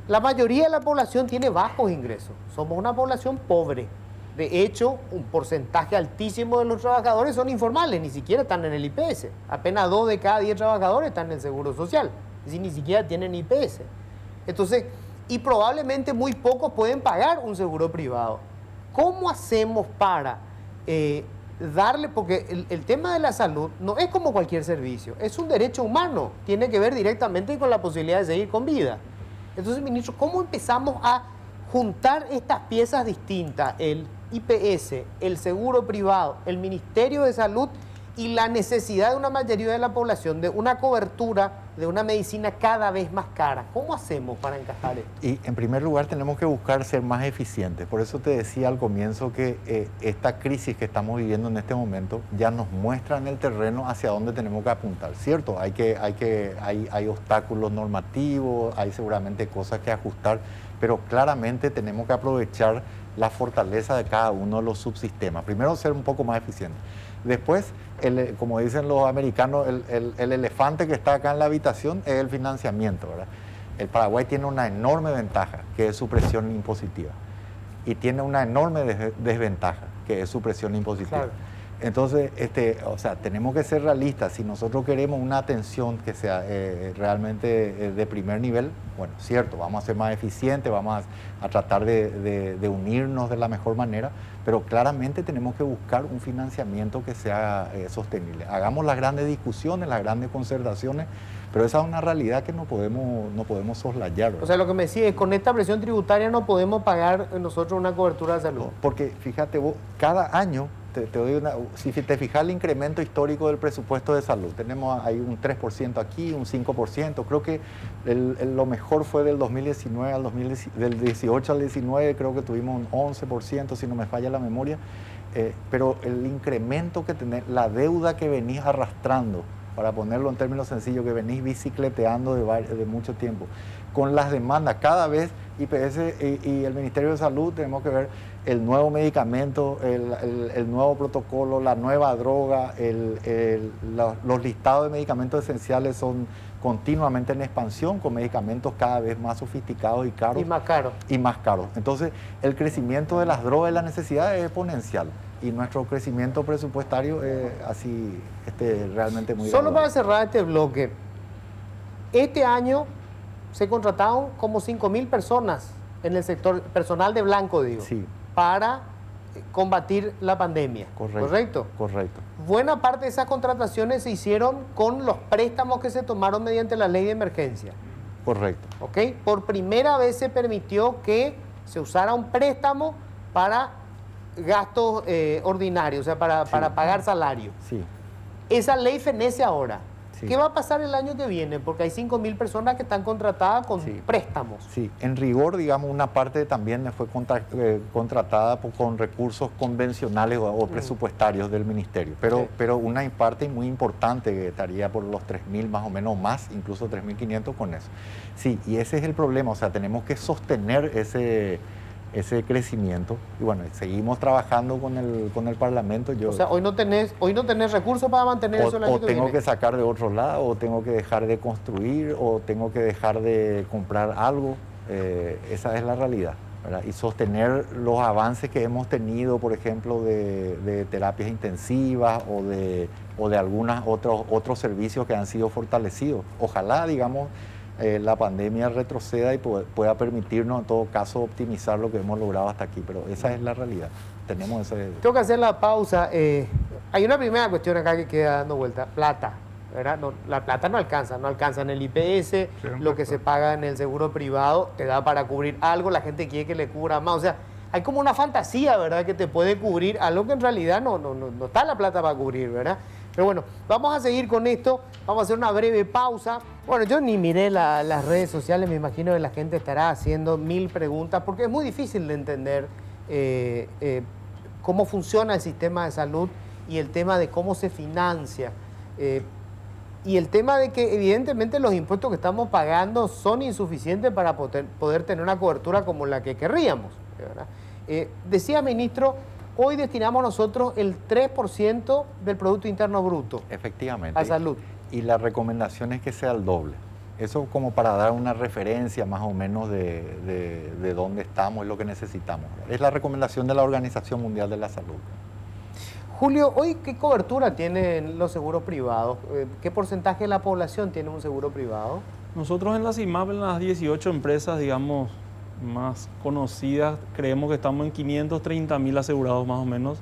La mayoría de la población tiene bajos ingresos. Somos una población pobre. De hecho, un porcentaje altísimo de los trabajadores son informales, ni siquiera están en el IPS. Apenas 2 de cada 10 trabajadores están en el Seguro Social. Es decir, ni siquiera tienen IPS. Entonces, y probablemente muy pocos pueden pagar un seguro privado. ¿Cómo hacemos para darle? Porque el tema de la salud no es como cualquier servicio, es un derecho humano, tiene que ver directamente con la posibilidad de seguir con vida. Entonces, ministro, ¿cómo empezamos a juntar estas piezas distintas, el IPS, el seguro privado, el Ministerio de Salud y la necesidad de una mayoría de la población de una cobertura de una medicina cada vez más cara? ¿Cómo hacemos para encajar esto? Y en primer lugar tenemos que buscar ser más eficientes. Por eso te decía al comienzo que esta crisis que estamos viviendo en este momento ya nos muestra en el terreno hacia dónde tenemos que apuntar, ¿cierto? Hay obstáculos normativos, hay seguramente cosas que ajustar, pero claramente tenemos que aprovechar la fortaleza de cada uno de los subsistemas. Primero, ser un poco más eficientes. Después, como dicen los americanos, el elefante que está acá en la habitación es el financiamiento, ¿verdad? El Paraguay tiene una enorme ventaja, que es su presión impositiva, y tiene una enorme desventaja, que es su presión impositiva. Claro. Entonces, tenemos que ser realistas. Si nosotros queremos una atención que sea realmente de primer nivel, bueno, cierto, vamos a ser más eficientes, vamos a tratar de unirnos de la mejor manera, pero claramente tenemos que buscar un financiamiento que sea sostenible. Hagamos las grandes discusiones, las grandes concertaciones, pero esa es una realidad que no podemos soslayar, ¿verdad? O sea, lo que me decía es, con esta presión tributaria no podemos pagar nosotros una cobertura de salud. Porque fíjate vos, cada año, si te fijas el incremento histórico del presupuesto de salud, tenemos ahí un 3% aquí, un 5%, creo que lo mejor fue del 2019 del 18 al 19, creo que tuvimos un 11%, si no me falla la memoria, pero el incremento que tenés, la deuda que venís arrastrando, para ponerlo en términos sencillos, que venís bicicleteando de mucho tiempo, con las demandas cada vez, IPS y el Ministerio de Salud, tenemos que ver el nuevo medicamento, el nuevo protocolo, la nueva droga, los listados de medicamentos esenciales son continuamente en expansión, con medicamentos cada vez más sofisticados y caros. Y más caros. Y más caros. Entonces, el crecimiento de las drogas y la necesidad es exponencial. Y nuestro crecimiento presupuestario es así, realmente muy Solo gradual. para cerrar este bloque, este año se contrataron como 5.000 personas en el sector personal de blanco, digo, Sí. para combatir la pandemia. Correcto. Correcto. Buena parte de esas contrataciones se hicieron con los préstamos que se tomaron mediante la ley de emergencia. Correcto. ¿Ok? Por primera vez se permitió que se usara un préstamo para gastos ordinarios, o sea, para pagar salario. Sí. Esa ley fenece ahora. Sí. ¿Qué va a pasar el año que viene? Porque hay 5.000 personas que están contratadas con Sí. préstamos. Sí, en rigor, digamos, una parte también fue contratada con recursos convencionales o presupuestarios del ministerio, Sí. pero una parte muy importante que estaría por los 3.000 más o menos más, incluso 3.500 con eso. Sí, y ese es el problema, o sea, tenemos que sostener ese crecimiento y bueno, seguimos trabajando con el Parlamento. O sea, hoy no tenés recursos para mantener eso el año O que tengo viene. que sacar de otro lado, o tengo que dejar de construir, o tengo que dejar de comprar algo. Esa es la realidad, ¿verdad? Y sostener los avances que hemos tenido, por ejemplo, de terapias intensivas o de algunos otros servicios que han sido fortalecidos. Ojalá, digamos, la pandemia retroceda y pueda permitirnos en todo caso optimizar lo que hemos logrado hasta aquí, pero esa es la realidad. Tenemos ese... Tengo que hacer la pausa. Hay una primera cuestión acá que queda dando vuelta. Plata, ¿verdad? No, la plata no alcanza en el IPS, lo que se paga en el seguro privado te da para cubrir algo, la gente quiere que le cubra más. O sea, hay como una fantasía, ¿verdad? Que te puede cubrir algo que en realidad no está la plata para cubrir, ¿verdad? Pero bueno, vamos a seguir con esto, vamos a hacer una breve pausa. Bueno, yo ni miré las redes sociales, me imagino que la gente estará haciendo 1000 preguntas, porque es muy difícil de entender cómo funciona el sistema de salud y el tema de cómo se financia. Y el tema de que evidentemente los impuestos que estamos pagando son insuficientes para poder tener una cobertura como la que querríamos, ¿verdad? Decía ministro, hoy destinamos nosotros el 3% del Producto Interno Bruto. Efectivamente. A salud. Y la recomendación es que sea el doble. Eso como para dar una referencia más o menos de dónde estamos y lo que necesitamos. Es la recomendación de la Organización Mundial de la Salud. Julio, ¿hoy qué cobertura tienen los seguros privados? ¿Qué porcentaje de la población tiene un seguro privado? Nosotros en la CIMAP, en las 18 empresas, digamos, más conocidas, creemos que estamos en 530.000 asegurados más o menos.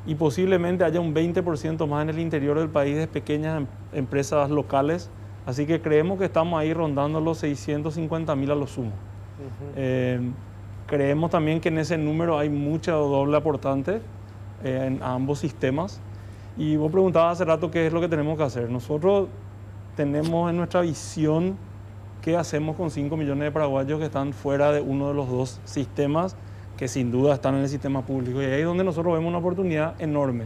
Y posiblemente haya un 20% más en el interior del país de pequeñas empresas locales. Así que creemos que estamos ahí rondando los 650.000 a lo sumo. Creemos también que en ese número hay mucha doble aportante en ambos sistemas. Y vos preguntabas hace rato qué es lo que tenemos que hacer. Nosotros tenemos en nuestra visión qué hacemos con 5 millones de paraguayos que están fuera de uno de los dos sistemas que sin duda están en el sistema público. Y ahí es donde nosotros vemos una oportunidad enorme.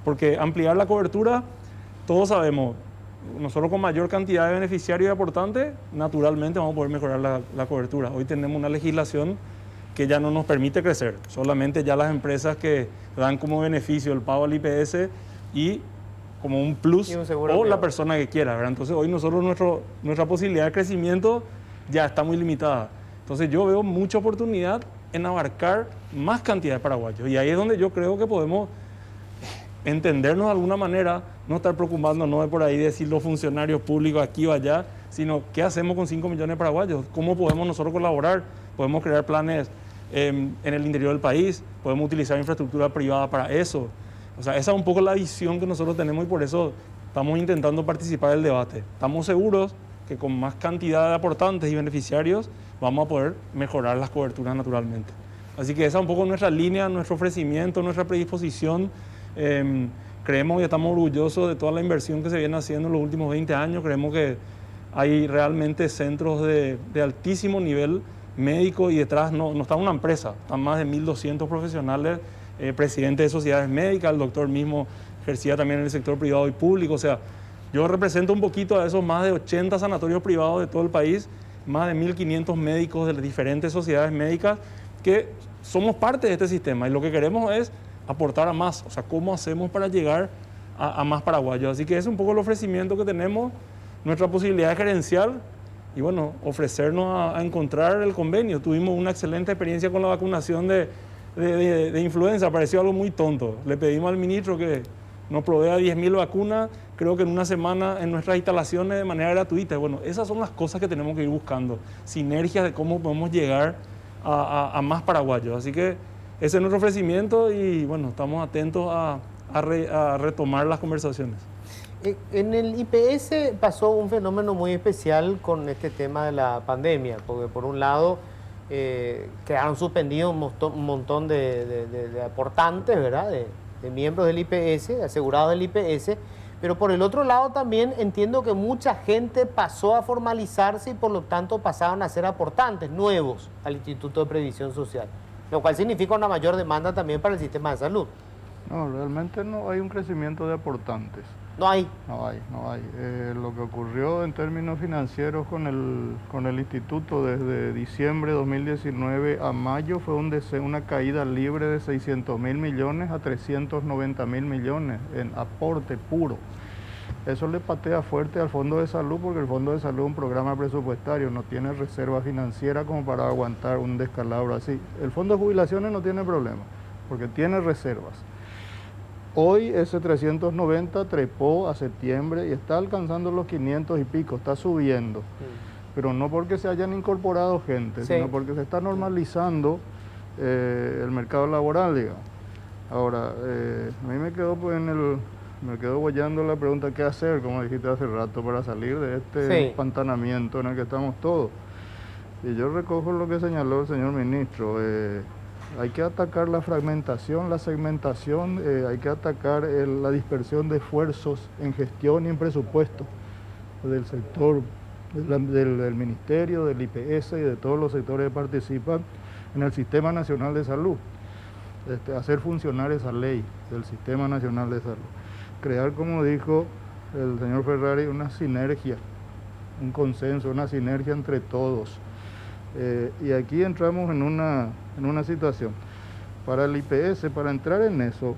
Porque ampliar la cobertura, todos sabemos, nosotros con mayor cantidad de beneficiarios y aportantes, naturalmente vamos a poder mejorar la cobertura. Hoy tenemos una legislación que ya no nos permite crecer. Solamente ya las empresas que dan como beneficio el pago al IPS y como un plus o la persona que quiera, ¿verdad? Entonces hoy nosotros nuestra posibilidad de crecimiento ya está muy limitada. Entonces yo veo mucha oportunidad en abarcar más cantidad de paraguayos. Y ahí es donde yo creo que podemos entendernos de alguna manera, no estar preocupándonos de por ahí decir los funcionarios públicos aquí o allá, sino qué hacemos con 5 millones de paraguayos, cómo podemos nosotros colaborar, podemos crear planes en el interior del país, podemos utilizar infraestructura privada para eso. O sea, esa es un poco la visión que nosotros tenemos y por eso estamos intentando participar del debate. Estamos seguros que con más cantidad de aportantes y beneficiarios vamos a poder mejorar las coberturas naturalmente. Así que esa es un poco nuestra línea, nuestro ofrecimiento, nuestra predisposición. Creemos y estamos orgullosos de toda la inversión que se viene haciendo en los últimos 20 años. Creemos que hay realmente centros de altísimo nivel médico y detrás no está una empresa, están más de 1.200 profesionales, presidentes de sociedades médicas, el doctor mismo ejercía también en el sector privado y público. O sea, yo represento un poquito a esos más de 80 sanatorios privados de todo el país, más de 1.500 médicos de las diferentes sociedades médicas que somos parte de este sistema y lo que queremos es aportar a más, o sea, cómo hacemos para llegar a más paraguayos. Así que es un poco el ofrecimiento que tenemos, nuestra posibilidad gerencial y bueno, ofrecernos a encontrar el convenio. Tuvimos una excelente experiencia con la vacunación de influenza, pareció algo muy tonto. Le pedimos al ministro que nos provea 10.000 vacunas, creo que en una semana en nuestras instalaciones de manera gratuita. Bueno, esas son las cosas que tenemos que ir buscando, sinergias de cómo podemos llegar a más paraguayos. Así que ese es nuestro ofrecimiento y bueno, estamos atentos a retomar las conversaciones. En el IPS pasó un fenómeno muy especial con este tema de la pandemia, porque por un lado quedaron suspendidos un montón de aportantes, ¿verdad? De miembros del IPS, de asegurados del IPS, pero por el otro lado también entiendo que mucha gente pasó a formalizarse y por lo tanto pasaron a ser aportantes nuevos al Instituto de Previsión Social, lo cual significa una mayor demanda también para el sistema de salud. No, realmente no hay un crecimiento de aportantes. No hay. No hay. Lo que ocurrió en términos financieros con el instituto desde diciembre de 2019 a mayo fue una caída libre de 600.000 millones a 390.000 millones en aporte puro. Eso le patea fuerte al Fondo de Salud porque el Fondo de Salud es un programa presupuestario, no tiene reserva financiera como para aguantar un descalabro así. El Fondo de Jubilaciones no tiene problema porque tiene reservas. Hoy ese 390 trepó a septiembre y está alcanzando los 500 y pico, está subiendo. Pero no porque se hayan incorporado gente, sino porque se está normalizando el mercado laboral, digamos. Ahora, a mí me quedó bollando la pregunta qué hacer, como dijiste hace rato, para salir de este empantanamiento en el que estamos todos. Y yo recojo lo que señaló el señor ministro. Hay que atacar la fragmentación, la segmentación, hay que atacar la dispersión de esfuerzos en gestión y en presupuesto del sector, del ministerio, del IPS y de todos los sectores que participan en el Sistema Nacional de Salud. Hacer funcionar esa ley del Sistema Nacional de Salud. Crear, como dijo el señor Ferrari, una sinergia, un consenso, una sinergia entre todos. Y aquí entramos en una situación. Para el IPS, para entrar en eso,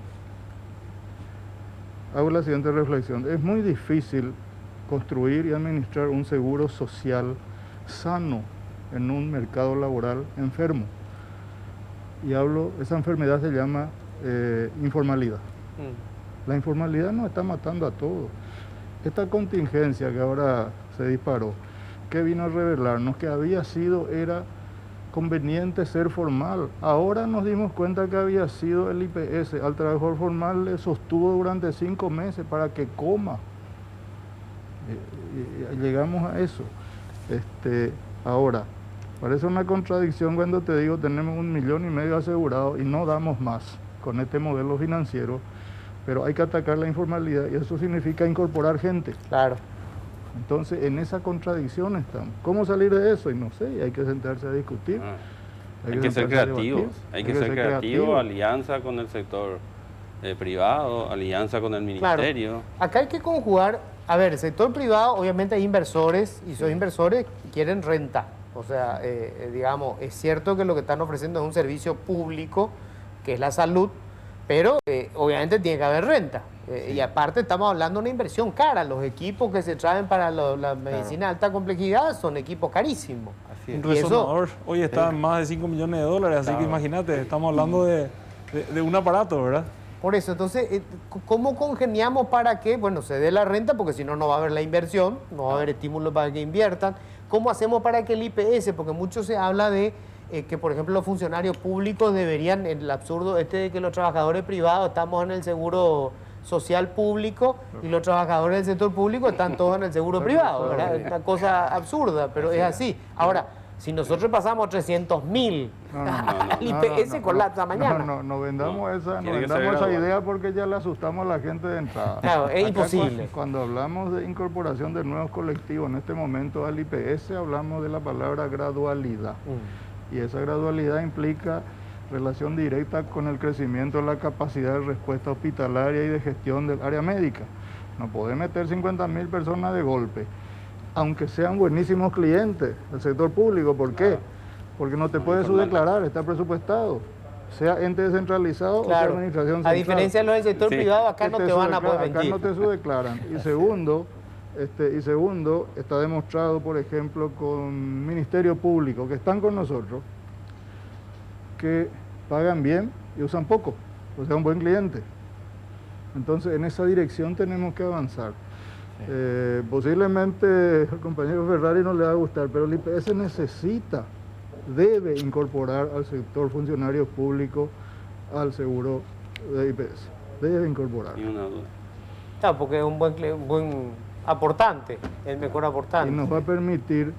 hago la siguiente reflexión. Es muy difícil construir y administrar un seguro social sano en un mercado laboral enfermo. Y esa enfermedad se llama informalidad. La informalidad nos está matando a todos. Esta contingencia que ahora se disparó, que vino a revelarnos que era conveniente ser formal. Ahora nos dimos cuenta que había sido el IPS. Al trabajador formal le sostuvo durante 5 meses para que coma. Y llegamos a eso. Ahora, parece una contradicción cuando te digo tenemos 1,5 millones asegurados y no damos más con este modelo financiero, pero hay que atacar la informalidad y eso significa incorporar gente. Claro. Entonces, en esa contradicción estamos. ¿Cómo salir de eso? Y no sé, hay que sentarse a discutir. Hay que ser creativos, hay que ser creativos, alianza con el sector privado, alianza con el ministerio. Claro. Acá hay que conjugar, a ver, el sector privado, obviamente hay inversores, y esos inversores quieren renta. O sea, digamos, es cierto que lo que están ofreciendo es un servicio público, que es la salud, pero obviamente tiene que haber renta. Sí. Y aparte estamos hablando de una inversión cara. Los equipos que se traen para la medicina de alta complejidad son equipos carísimos. Así es. Un resonador hoy está en más de 5 millones de dólares, así que imagínate, estamos hablando de un aparato, ¿verdad? Por eso, entonces, ¿cómo congeniamos para que, bueno, se dé la renta? Porque si no, no va a haber la inversión, no va a haber estímulos para que inviertan. ¿Cómo hacemos para que el IPS, porque mucho se habla de que, por ejemplo, los funcionarios públicos deberían, el absurdo de que los trabajadores privados estamos en el seguro social público y los trabajadores del sector público están todos en el seguro privado, ¿verdad? Es una cosa absurda, pero es así. Ahora, si nosotros pasamos 300.000 al IPS, colapsa mañana. No vendamos esa idea porque ya le asustamos a la gente de entrada. Claro, es imposible. Cuando hablamos de incorporación de nuevos colectivos, en este momento al IPS hablamos de la palabra gradualidad. Y esa gradualidad implica relación directa con el crecimiento de la capacidad de respuesta hospitalaria y de gestión del área médica. No podés meter 50.000 personas de golpe, aunque sean buenísimos clientes del sector público. ¿Por qué? Porque no te puedes subdeclarar, está presupuestado, sea ente descentralizado o sea administración central. A diferencia de los del sector privado, acá no te van a poder mentir. Acá no te subdeclaran. Y segundo, está demostrado, por ejemplo, con Ministerio Público, que están con nosotros, que pagan bien y usan poco, o sea, un buen cliente. Entonces, en esa dirección tenemos que avanzar. Posiblemente al compañero Ferrari no le va a gustar, pero el IPS debe incorporar al sector funcionario público al seguro de IPS. Debe incorporar. Ni una duda. Claro, porque es un buen aportante, el mejor aportante. Y nos va a permitir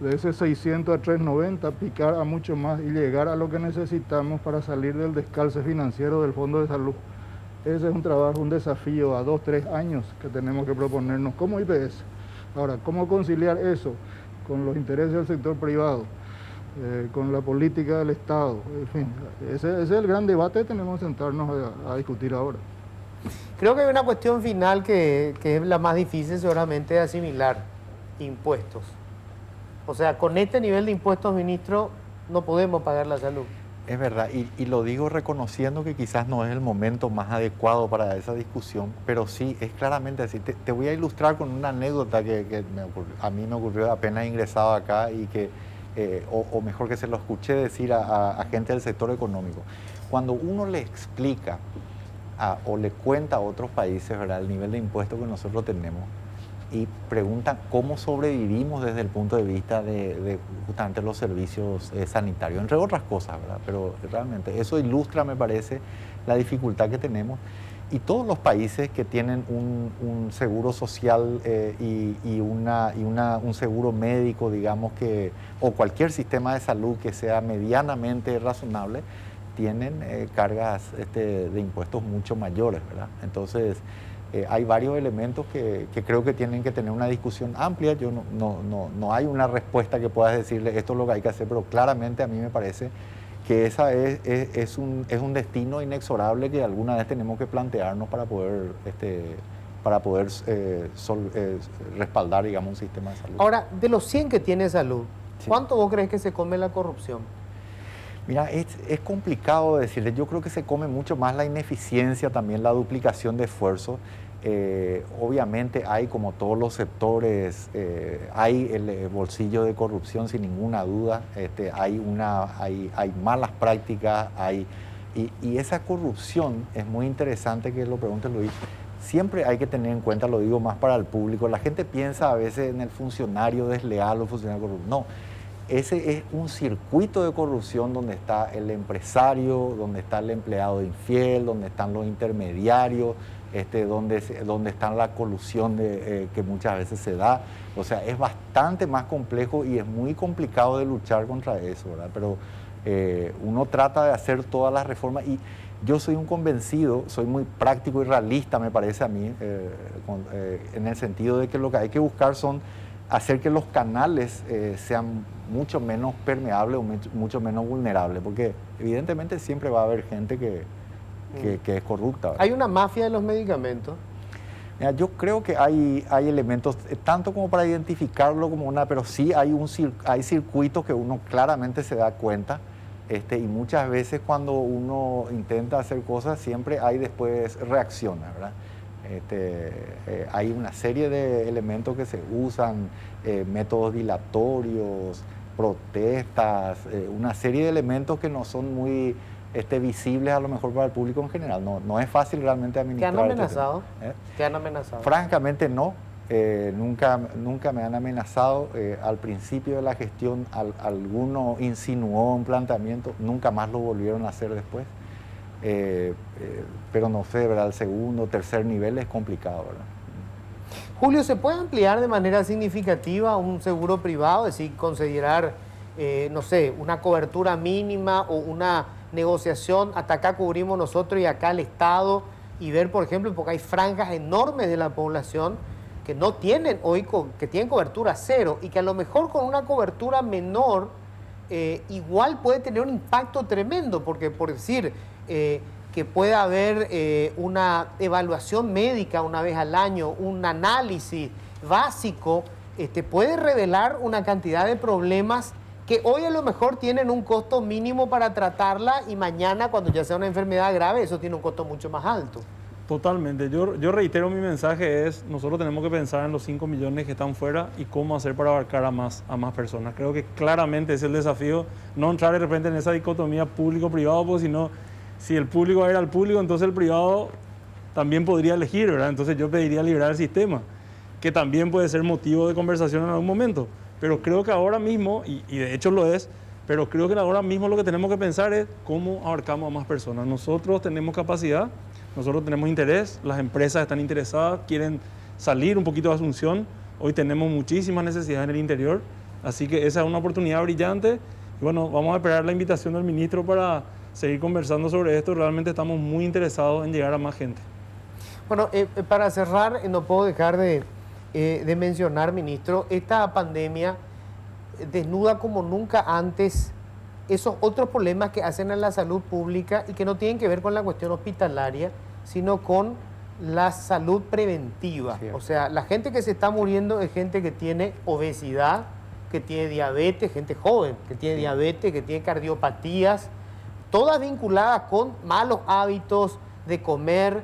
de ese 600 a 390 picar a mucho más y llegar a lo que necesitamos para salir del descalce financiero del Fondo de Salud. Ese es un trabajo, un desafío a 2-3 años que tenemos que proponernos como IPS. Ahora, ¿cómo conciliar eso con los intereses del sector privado, con la política del Estado? En fin, ese es el gran debate que tenemos que sentarnos a discutir ahora. Creo que hay una cuestión final que es la más difícil seguramente de asimilar: impuestos. O sea, con este nivel de impuestos, ministro, no podemos pagar la salud. Es verdad, y lo digo reconociendo que quizás no es el momento más adecuado para esa discusión, pero sí, es claramente así. Te voy a ilustrar con una anécdota que a mí me ocurrió apenas ingresado acá y que, o mejor que se lo escuché decir a gente del sector económico. Cuando uno le explica o le cuenta a otros países, ¿verdad?, el nivel de impuestos que nosotros tenemos, y preguntan cómo sobrevivimos desde el punto de vista de justamente los servicios sanitarios, entre otras cosas, ¿verdad? Pero realmente eso ilustra, me parece, la dificultad que tenemos. Y todos los países que tienen un seguro social y un seguro médico, digamos, o cualquier sistema de salud que sea medianamente razonable, tienen cargas de impuestos mucho mayores, ¿verdad? Entonces, hay varios elementos que creo que tienen que tener una discusión amplia. Yo no hay una respuesta que puedas decirle esto es lo que hay que hacer, pero claramente a mí me parece que esa es un destino inexorable que alguna vez tenemos que plantearnos para poder para poder respaldar, digamos, un sistema de salud. Ahora, de los 100 que tiene salud, Sí. ¿cuánto vos crees que se come la corrupción? Mira, es complicado decirle. Yo creo que se come mucho más la ineficiencia, también la duplicación de esfuerzo. Obviamente hay, como todos los sectores, hay el bolsillo de corrupción sin ninguna duda. Hay malas prácticas, y esa corrupción es muy interesante que lo pregunte Luis. Siempre hay que tener en cuenta, lo digo más para el público, la gente piensa a veces en el funcionario desleal o funcionario corrupto. No, ese es un circuito de corrupción donde está el empresario, donde está el empleado infiel, donde están los intermediarios, donde está la colusión que muchas veces se da. O sea, es bastante más complejo y es muy complicado de luchar contra eso, ¿verdad? Pero uno trata de hacer todas las reformas, y yo soy un convencido, soy muy práctico y realista, me parece a mí, en el sentido de que lo que hay que buscar son hacer que los canales sean mucho menos permeables o mucho menos vulnerables, porque evidentemente siempre va a haber gente que es corrupta, ¿verdad? Hay una mafia de los medicamentos. Mira, yo creo que hay elementos, tanto como para identificarlo como pero sí hay circuitos que uno claramente se da cuenta, y muchas veces cuando uno intenta hacer cosas, siempre hay después reacciones, ¿verdad? Hay una serie de elementos que se usan, métodos dilatorios, protestas, una serie de elementos que no son muy visibles a lo mejor para el público en general. No es fácil realmente ¿Te administrar. han amenazado? ¿Te han amenazado? Francamente no. Nunca me han amenazado. Al principio de la gestión alguno insinuó un planteamiento, nunca más lo volvieron a hacer después. Pero no sé, ¿verdad? El segundo, tercer nivel es complicado, ¿verdad? Julio, ¿se puede ampliar de manera significativa un seguro privado? Es decir, considerar, no sé, una cobertura mínima o una negociación, hasta acá cubrimos nosotros y acá el Estado, y ver, por ejemplo, porque hay franjas enormes de la población que no tienen hoy, que tienen cobertura cero, y que a lo mejor con una cobertura menor igual puede tener un impacto tremendo, porque por decir que pueda haber una evaluación médica una vez al año, un análisis básico, puede revelar una cantidad de problemas que hoy a lo mejor tienen un costo mínimo para tratarla, y mañana cuando ya sea una enfermedad grave eso tiene un costo mucho más alto. Totalmente. Yo reitero, mi mensaje es, nosotros tenemos que pensar en los 5 millones que están fuera y cómo hacer para abarcar a más personas. Creo que claramente es el desafío, no entrar de repente en esa dicotomía público-privado, porque si el público va a ir al público, entonces el privado también podría elegir, ¿verdad? Entonces yo pediría liberar el sistema, que también puede ser motivo de conversación en algún momento. Pero creo que ahora mismo, y de hecho lo es, pero creo que ahora mismo lo que tenemos que pensar es cómo abarcamos a más personas. Nosotros tenemos capacidad, nosotros tenemos interés, las empresas están interesadas, quieren salir un poquito de Asunción. Hoy tenemos muchísimas necesidades en el interior, así que esa es una oportunidad brillante. Y bueno, vamos a esperar la invitación del ministro para seguir conversando sobre esto. Realmente estamos muy interesados en llegar a más gente. Bueno, para cerrar, no puedo dejar de mencionar, ministro, esta pandemia desnuda como nunca antes esos otros problemas que hacen a la salud pública y que no tienen que ver con la cuestión hospitalaria, sino con la salud preventiva. Sí. O sea, la gente que se está muriendo es gente que tiene obesidad, que tiene diabetes, gente joven que tiene diabetes, que tiene cardiopatías, todas vinculadas con malos hábitos de comer,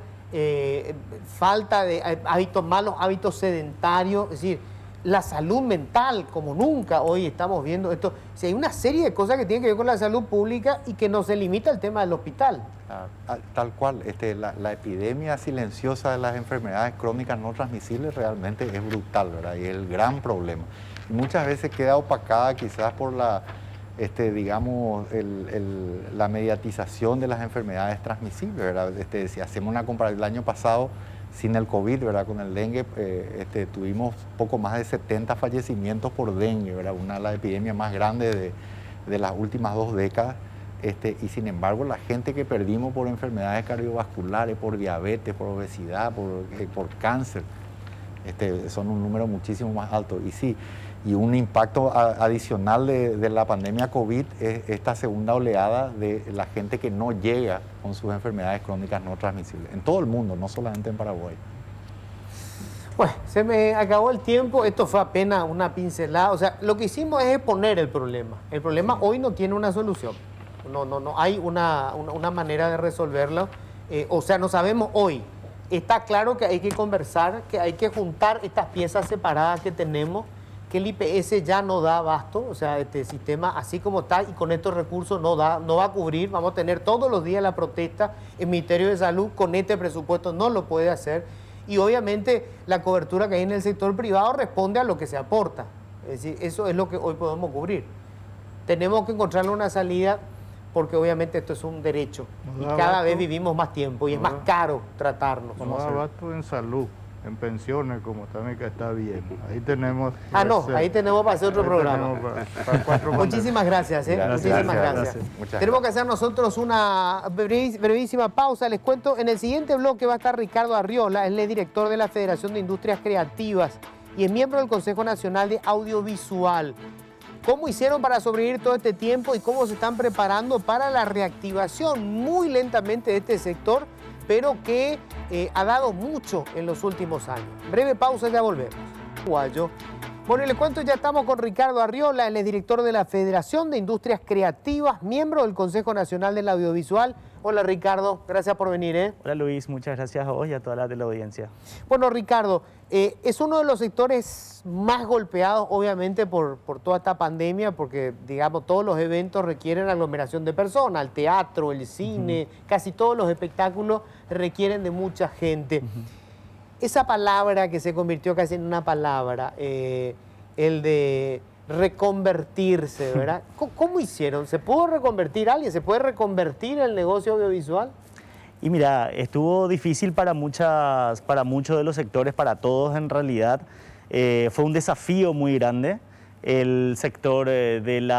falta de hábitos, malos hábitos sedentarios, es decir, la salud mental, como nunca hoy estamos viendo esto. O sea, hay una serie de cosas que tienen que ver con la salud pública y que no se limita al tema del hospital. Tal cual, la epidemia silenciosa de las enfermedades crónicas no transmisibles realmente es brutal, ¿verdad? Y es el gran problema. Y muchas veces queda opacada quizás por la mediatización de las enfermedades transmisibles, ¿verdad? Si hacemos una comparación, el año pasado, sin el COVID, ¿verdad? Con el dengue, tuvimos poco más de 70 fallecimientos por dengue, ¿verdad? Una de las epidemias más grandes de las últimas 2 décadas. Y sin embargo, la gente que perdimos por enfermedades cardiovasculares, por diabetes, por obesidad, por cáncer, son un número muchísimo más alto. Y sí, y un impacto adicional de la pandemia COVID es esta segunda oleada de la gente que no llega con sus enfermedades crónicas no transmisibles. En todo el mundo, no solamente en Paraguay. Bueno, se me acabó el tiempo, esto fue apenas una pincelada, o sea, lo que hicimos es exponer el problema. El problema hoy no tiene una solución, no hay una manera de resolverlo, o sea, no sabemos hoy. Está claro que hay que conversar, que hay que juntar estas piezas separadas que tenemos, que el IPS ya no da abasto, o sea, este sistema así como está y con estos recursos no va a cubrir, vamos a tener todos los días la protesta, el Ministerio de Salud con este presupuesto no lo puede hacer. Y obviamente la cobertura que hay en el sector privado responde a lo que se aporta. Es decir, eso es lo que hoy podemos cubrir. Tenemos que encontrarle una salida porque obviamente esto es un derecho. Y cada vez vivimos más tiempo y es más caro tratarnos. No da abasto en salud, en pensiones, como también que está bien. Ahí tenemos... ahí tenemos para hacer otro programa. Muchísimas gracias, muchísimas gracias. Tenemos que hacer nosotros una brevísima pausa. Les cuento, en el siguiente bloque va a estar Ricardo Arriola, él es director de la Federación de Industrias Creativas y es miembro del Consejo Nacional de Audiovisual. ¿Cómo hicieron para sobrevivir todo este tiempo y cómo se están preparando para la reactivación muy lentamente de este sector, pero que ha dado mucho en los últimos años? Breve pausa, ya volvemos. Bueno, y les cuento, ya estamos con Ricardo Arriola, él es director de la Federación de Industrias Creativas, miembro del Consejo Nacional del Audiovisual. Hola Ricardo, gracias por venir. Hola Luis, muchas gracias a vos y a toda la teleaudiencia. Bueno Ricardo, es uno de los sectores más golpeados obviamente por toda esta pandemia, porque digamos todos los eventos requieren aglomeración de personas, el teatro, el cine, casi todos los espectáculos requieren de mucha gente. Esa palabra que se convirtió casi en una palabra, el de reconvertirse, ¿verdad? ¿Cómo hicieron? ¿Se pudo reconvertir alguien? ¿Se puede reconvertir el negocio audiovisual? Y mira, estuvo difícil para muchos de los sectores, para todos en realidad. Fue un desafío muy grande. El sector del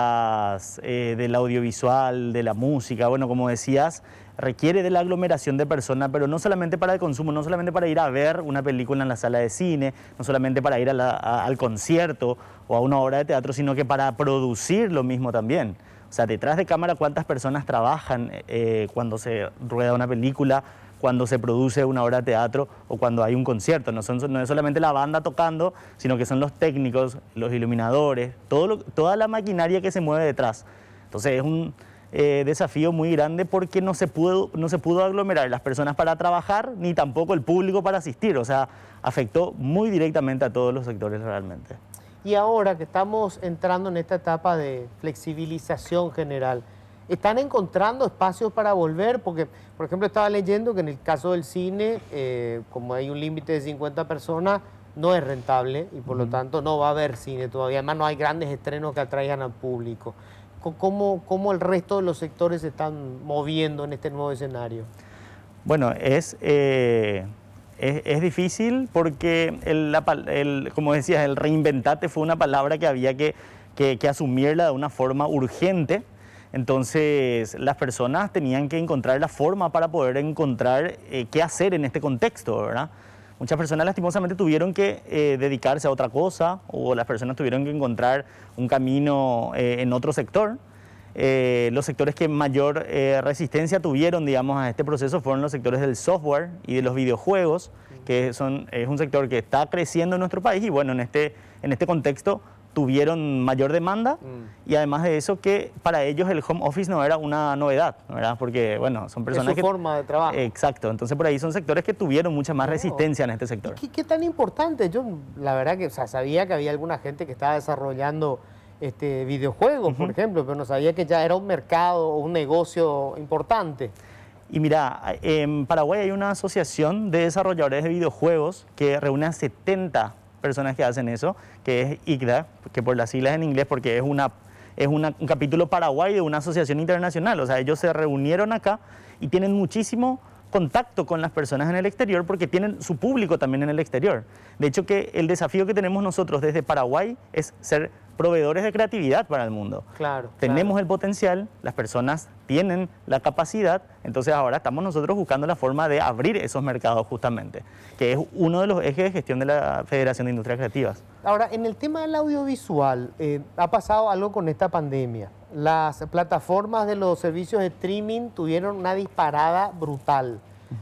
audiovisual, de la música, bueno, como decías, requiere de la aglomeración de personas, pero no solamente para el consumo, no solamente para ir a ver una película en la sala de cine, no solamente para ir al concierto o a una obra de teatro, sino que para producir lo mismo también. O sea, detrás de cámara, ¿cuántas personas trabajan cuando se rueda una película, cuando se produce una obra de teatro o cuando hay un concierto? No es solamente la banda tocando, sino que son los técnicos, los iluminadores, toda la maquinaria que se mueve detrás. Entonces es un desafío muy grande porque no se pudo aglomerar las personas para trabajar ni tampoco el público para asistir. O sea, afectó muy directamente a todos los sectores realmente. Y ahora que estamos entrando en esta etapa de flexibilización general, ¿están encontrando espacios para volver? Porque, por ejemplo, estaba leyendo que en el caso del cine, como hay un límite de 50 personas, no es rentable y por lo tanto no va a haber cine todavía. Además, no hay grandes estrenos que atraigan al público. ¿Cómo el resto de los sectores se están moviendo en este nuevo escenario? Bueno, es difícil porque, como decías, el reinventarte fue una palabra que había que asumirla de una forma urgente. Entonces, las personas tenían que encontrar la forma para poder encontrar qué hacer en este contexto, ¿verdad? Muchas personas lastimosamente tuvieron que dedicarse a otra cosa o las personas tuvieron que encontrar un camino en otro sector. Los sectores que mayor resistencia tuvieron, digamos, a este proceso fueron los sectores del software y de los videojuegos, que es un sector que está creciendo en nuestro país y bueno, en este contexto tuvieron mayor demanda y además de eso que para ellos el home office no era una novedad, ¿verdad? Porque bueno, son personas es su forma de trabajo. Exacto, entonces por ahí son sectores que tuvieron mucha más resistencia en este sector. ¿Qué tan importante? Yo la verdad que sabía que había alguna gente que estaba desarrollando videojuegos, por ejemplo, pero no sabía que ya era un mercado o un negocio importante. Y mira, en Paraguay hay una asociación de desarrolladores de videojuegos que reúne a 70 personas que hacen eso, que es ICDA, que por las siglas en inglés, porque es un capítulo Paraguay de una asociación internacional. O sea, ellos se reunieron acá y tienen muchísimo contacto con las personas en el exterior porque tienen su público también en el exterior. De hecho, que el desafío que tenemos nosotros desde Paraguay es ser proveedores de creatividad para el mundo. Claro. Tenemos el potencial, las personas tienen la capacidad, entonces ahora estamos nosotros buscando la forma de abrir esos mercados justamente, que es uno de los ejes de gestión de la Federación de Industrias Creativas. Ahora, en el tema del audiovisual, ha pasado algo con esta pandemia. Las plataformas de los servicios de streaming tuvieron una disparada brutal.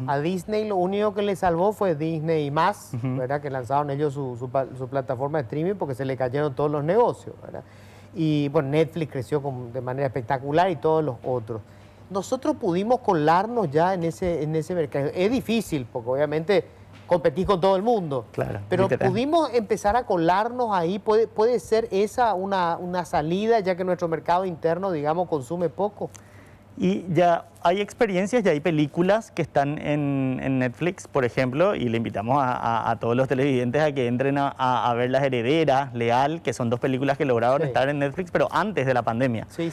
A Disney lo único que le salvó fue Disney más, ¿verdad? Que lanzaron ellos su plataforma de streaming porque se le cayeron todos los negocios, ¿verdad? Y bueno, Netflix creció de manera espectacular y todos los otros. Nosotros pudimos colarnos ya en ese mercado. Es difícil porque obviamente competís con todo el mundo. Claro, pero literal. pudimos empezar a colarnos ahí. ¿Puede ser esa una salida, ya que nuestro mercado interno, digamos, consume poco? Y ya hay experiencias, ya hay películas que están en Netflix, por ejemplo, y le invitamos a todos los televidentes a que entren a ver Las Herederas, Leal, que son dos películas que lograron estar en Netflix, pero antes de la pandemia. Sí.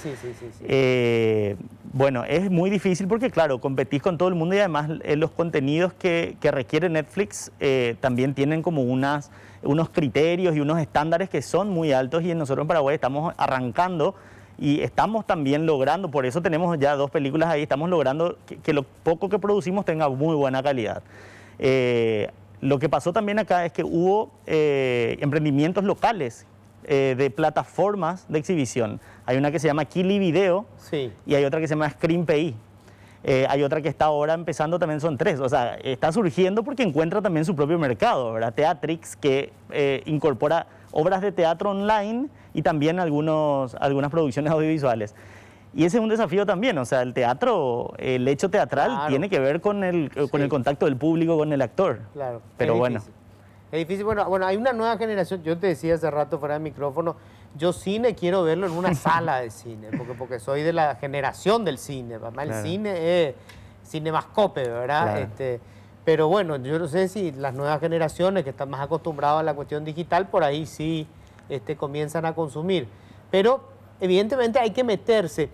Bueno, es muy difícil porque, claro, competís con todo el mundo y además los contenidos que requiere Netflix también tienen como unos criterios y unos estándares que son muy altos, y nosotros en Paraguay estamos arrancando y estamos también logrando, por eso tenemos ya 2 películas ahí, estamos logrando que lo poco que producimos tenga muy buena calidad. Lo que pasó también acá es que hubo emprendimientos locales de plataformas de exhibición. Hay una que se llama Kili Video y hay otra que se llama ScreenPI. Hay otra que está ahora empezando, también son 3. O sea, está surgiendo porque encuentra también su propio mercado, ¿verdad? Teatrix, que incorpora obras de teatro online y también algunas producciones audiovisuales. Y ese es un desafío también, o sea, el teatro, el hecho teatral tiene que ver con el contacto del público con el actor. Claro. Pero bueno. Es difícil. Bueno, hay una nueva generación. Yo te decía hace rato fuera del micrófono, yo cine quiero verlo en una sala de cine, porque soy de la generación del cine. Papá. El cine es cinemascope, ¿verdad? Claro. Pero bueno, yo no sé si las nuevas generaciones que están más acostumbradas a la cuestión digital, por ahí sí comienzan a consumir. Pero evidentemente hay que meterse.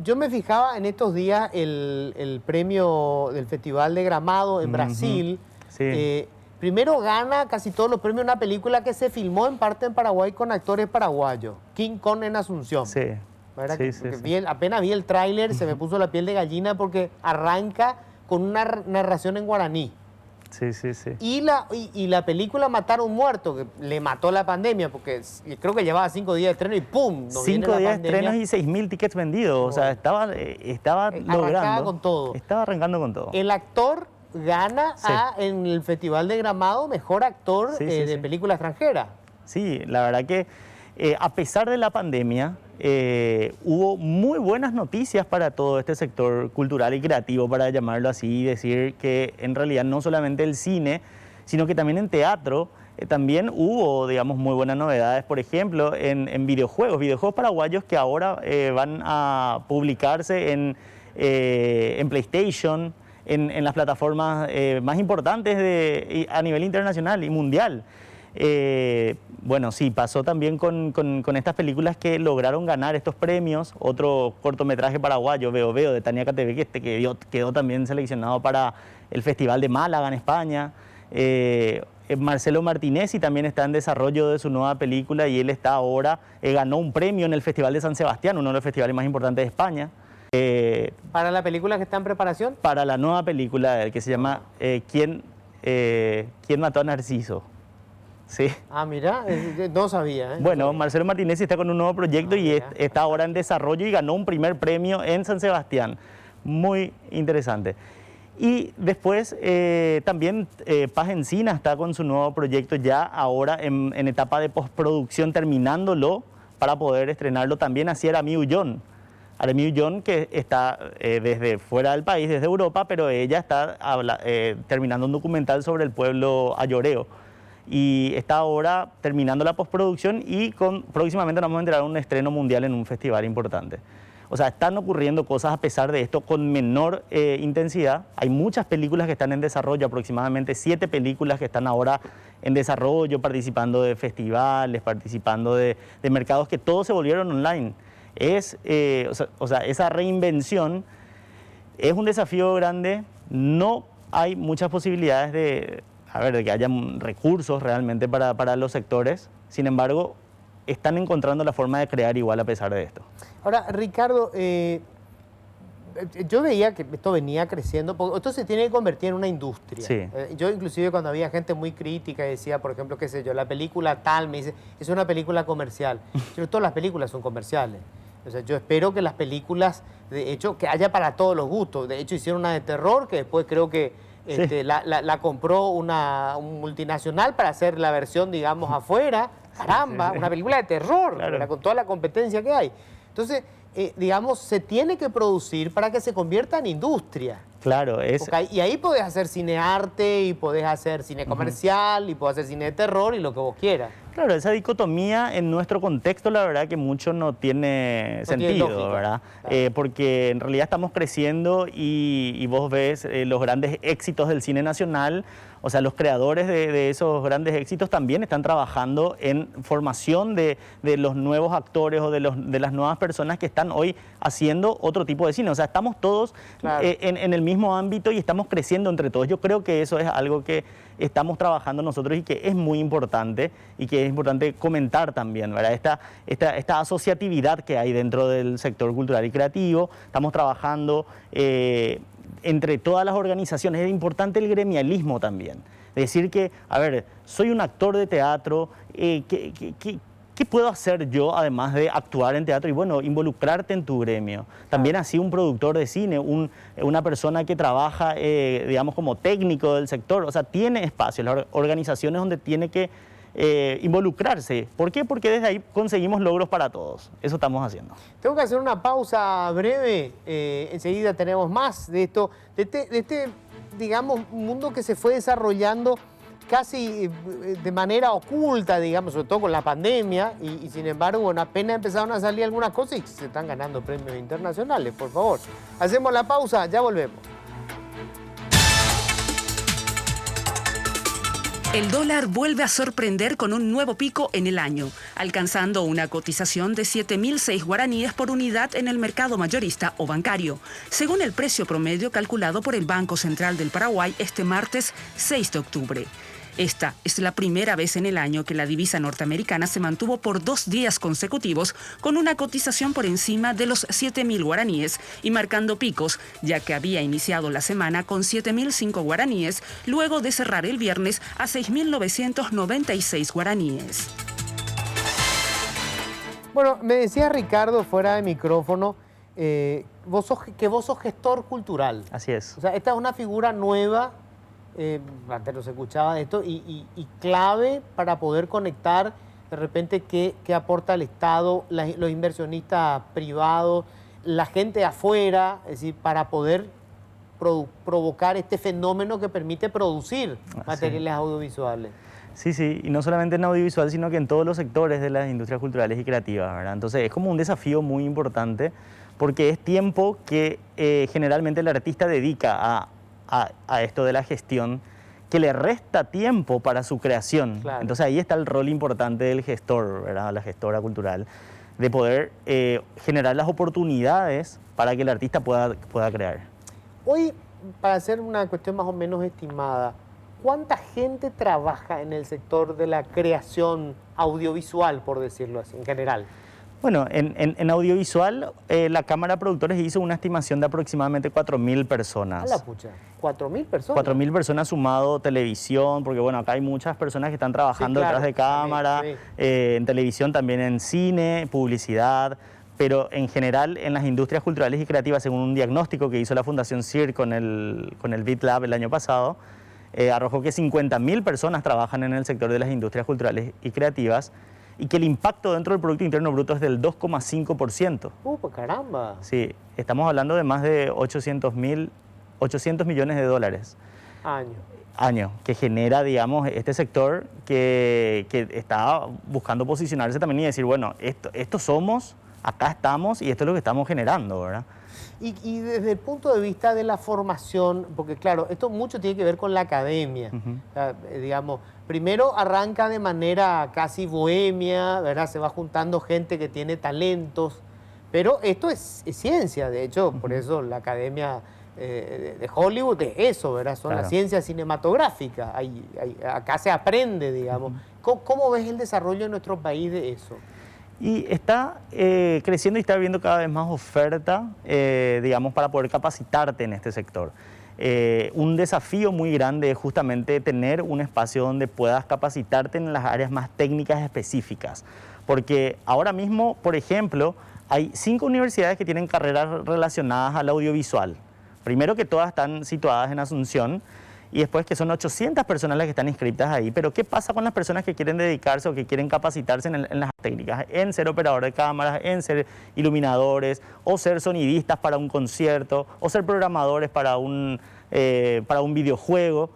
Yo me fijaba en estos días el premio del Festival de Gramado en Brasil. Sí. Primero gana casi todos los premios una película que se filmó en parte en Paraguay con actores paraguayos. King Kong en Asunción. Sí. ¿Verdad? Sí. Apenas vi el tráiler, se me puso la piel de gallina porque arranca con una narración en guaraní. Sí. Y la película Matar a un muerto, que le mató la pandemia, porque creo que llevaba 5 días de estreno y ¡pum! 5 días de estrenos y 6.000 tickets vendidos. Bueno. O sea, estaba logrando. Con todo. Estaba arrancando con todo. El actor gana en el Festival de Gramado mejor actor de película extranjera. Sí, la verdad que a pesar de la pandemia, hubo muy buenas noticias para todo este sector cultural y creativo, para llamarlo así, y decir que en realidad no solamente el cine, sino que también en teatro también hubo, digamos, muy buenas novedades. Por ejemplo, en videojuegos paraguayos que ahora van a publicarse en PlayStation, en las plataformas más importantes a nivel internacional y mundial. Bueno, sí, pasó también con estas películas que lograron ganar estos premios. Otro cortometraje paraguayo, Veo Veo, de Tania Cateve, que quedó también seleccionado para el Festival de Málaga en España. Marcelo Martinezzi también está en desarrollo de su nueva película y él está ahora, ganó un premio en el Festival de San Sebastián, uno de los festivales más importantes de España. ¿Para la película que está en preparación? Para la nueva película que se llama ¿Quién mató a Narciso? Sí. Ah, mira, no sabía. Bueno, Marcelo Martinezzi está con un nuevo proyecto y está ahora en desarrollo y ganó un primer premio en San Sebastián. Muy interesante. Y después también Paz Encina está con su nuevo proyecto ya ahora en etapa de postproducción, terminándolo para poder estrenarlo. También así era Arami Ullón. Arami Ullón, que está desde fuera del país, desde Europa, pero ella está terminando un documental sobre el pueblo ayoreo. Y está ahora terminando la postproducción y próximamente nos vamos a enterar de un estreno mundial en un festival importante. O sea, están ocurriendo cosas a pesar de esto con menor intensidad. Hay muchas películas que están en desarrollo, aproximadamente 7 películas que están ahora en desarrollo, participando de festivales, participando de mercados que todos se volvieron online. Esa reinvención es un desafío grande. No hay muchas posibilidades de que haya recursos realmente para los sectores. Sin embargo, están encontrando la forma de crear igual a pesar de esto. Ahora, Ricardo, yo veía que esto venía creciendo, porque esto se tiene que convertir en una industria. Sí. Yo inclusive cuando había gente muy crítica decía, por ejemplo, qué sé yo, la película tal, me dice, es una película comercial. Pero todas las películas son comerciales. O sea, yo espero que las películas, de hecho, que haya para todos los gustos. De hecho, hicieron una de terror que después creo que la compró un multinacional para hacer la versión, digamos, afuera. Caramba, una película de terror, Claro. ¿verdad? Con toda la competencia que hay. Entonces, digamos, se tiene que producir para que se convierta en industria. Claro, Y ahí podés hacer cine arte, y podés hacer cine comercial, y podés hacer cine de terror, y lo que vos quieras. Claro, esa dicotomía en nuestro contexto, la verdad que mucho no tiene No tiene sentido, lógica, ¿verdad? claro. Porque en realidad estamos creciendo y vos ves los grandes éxitos del cine nacional, o sea, los creadores de esos grandes éxitos también están trabajando en formación de los nuevos actores o de las nuevas personas que están hoy haciendo otro tipo de cine. O sea, estamos todos Claro. en el mismo ámbito y estamos creciendo entre todos. Yo creo que eso es algo que estamos trabajando nosotros y que es muy importante y que es importante comentar también, ¿verdad? Esta asociatividad que hay dentro del sector cultural y creativo. Estamos trabajando entre todas las organizaciones. Es importante el gremialismo también. Decir que, a ver, soy un actor de teatro, ¿qué puedo hacer yo además de actuar en teatro? Y bueno, involucrarte en tu gremio. También así un productor de cine, una persona que trabaja, digamos, como técnico del sector, o sea, tiene espacios, las organizaciones donde tiene que involucrarse. ¿Por qué? Porque desde ahí conseguimos logros para todos. Eso estamos haciendo. Tengo que hacer una pausa breve. Enseguida tenemos más de esto, de este, digamos, mundo que se fue desarrollando casi de manera oculta, digamos, sobre todo con la pandemia, y sin embargo, bueno, apenas empezaron a salir algunas cosas y se están ganando premios internacionales, por favor. Hacemos la pausa, ya volvemos. El dólar vuelve a sorprender con un nuevo pico en el año, alcanzando una cotización de 7.006 guaraníes por unidad en el mercado mayorista o bancario, según el precio promedio calculado por el Banco Central del Paraguay este martes 6 de octubre. Esta es la primera vez en el año que la divisa norteamericana se mantuvo por 2 días consecutivos con una cotización por encima de los 7.000 guaraníes y marcando picos, ya que había iniciado la semana con 7.005 guaraníes, luego de cerrar el viernes a 6.996 guaraníes. Bueno, me decía Ricardo fuera de micrófono que vos sos gestor cultural. Así es. O sea, esta es una figura nueva, antes no se escuchaba de esto, y clave para poder conectar de repente qué aporta el Estado, los inversionistas privados, la gente de afuera, es decir, para poder provocar este fenómeno que permite producir materiales audiovisuales. Sí, sí, y no solamente en audiovisual, sino que en todos los sectores de las industrias culturales y creativas, ¿verdad? Entonces es como un desafío muy importante porque es tiempo que generalmente el artista dedica a esto de la gestión, que le resta tiempo para su creación. Claro. Entonces ahí está el rol importante del gestor, ¿verdad? La gestora cultural, de poder generar las oportunidades para que el artista pueda crear. Hoy, para hacer una cuestión más o menos estimada, ¿cuánta gente trabaja en el sector de la creación audiovisual, por decirlo así, en general? Bueno, en audiovisual, la Cámara de Productores hizo una estimación de aproximadamente 4.000 personas. A la pucha, 4.000 personas. 4.000 personas sumado televisión, porque bueno, acá hay muchas personas que están trabajando Sí, claro, detrás de cámara, sí. en televisión también, en cine, publicidad, pero en general en las industrias culturales y creativas, según un diagnóstico que hizo la Fundación CIR con el BitLab el año pasado, arrojó que 50.000 personas trabajan en el sector de las industrias culturales y creativas y que el impacto dentro del Producto Interno Bruto es del 2,5%. Pues caramba. Sí, estamos hablando de más de 800 millones de dólares año, que genera, digamos, este sector que está buscando posicionarse también y decir, bueno, esto somos, acá estamos y esto es lo que estamos generando, ¿verdad? Y desde el punto de vista de la formación, porque claro, esto mucho tiene que ver con la academia. O sea, digamos, primero arranca de manera casi bohemia, ¿verdad? Se va juntando gente que tiene talentos, pero esto es ciencia, de hecho, por eso la academia de Hollywood es eso, ¿verdad? Son las ciencias cinematográficas, acá se aprende, digamos. ¿Cómo ves el desarrollo en nuestro país de eso? Y está creciendo y está habiendo cada vez más oferta, digamos, para poder capacitarte en este sector. Un desafío muy grande es justamente tener un espacio donde puedas capacitarte en las áreas más técnicas específicas. Porque ahora mismo, por ejemplo, Hay 5 universidades que tienen carreras relacionadas al audiovisual. Primero que todas están situadas en Asunción y después que son 800 personas las que están inscritas ahí. Pero ¿qué pasa con las personas que quieren dedicarse o que quieren capacitarse en las técnicas? En ser operador de cámaras, en ser iluminadores, o ser sonidistas para un concierto, o ser programadores para un videojuego.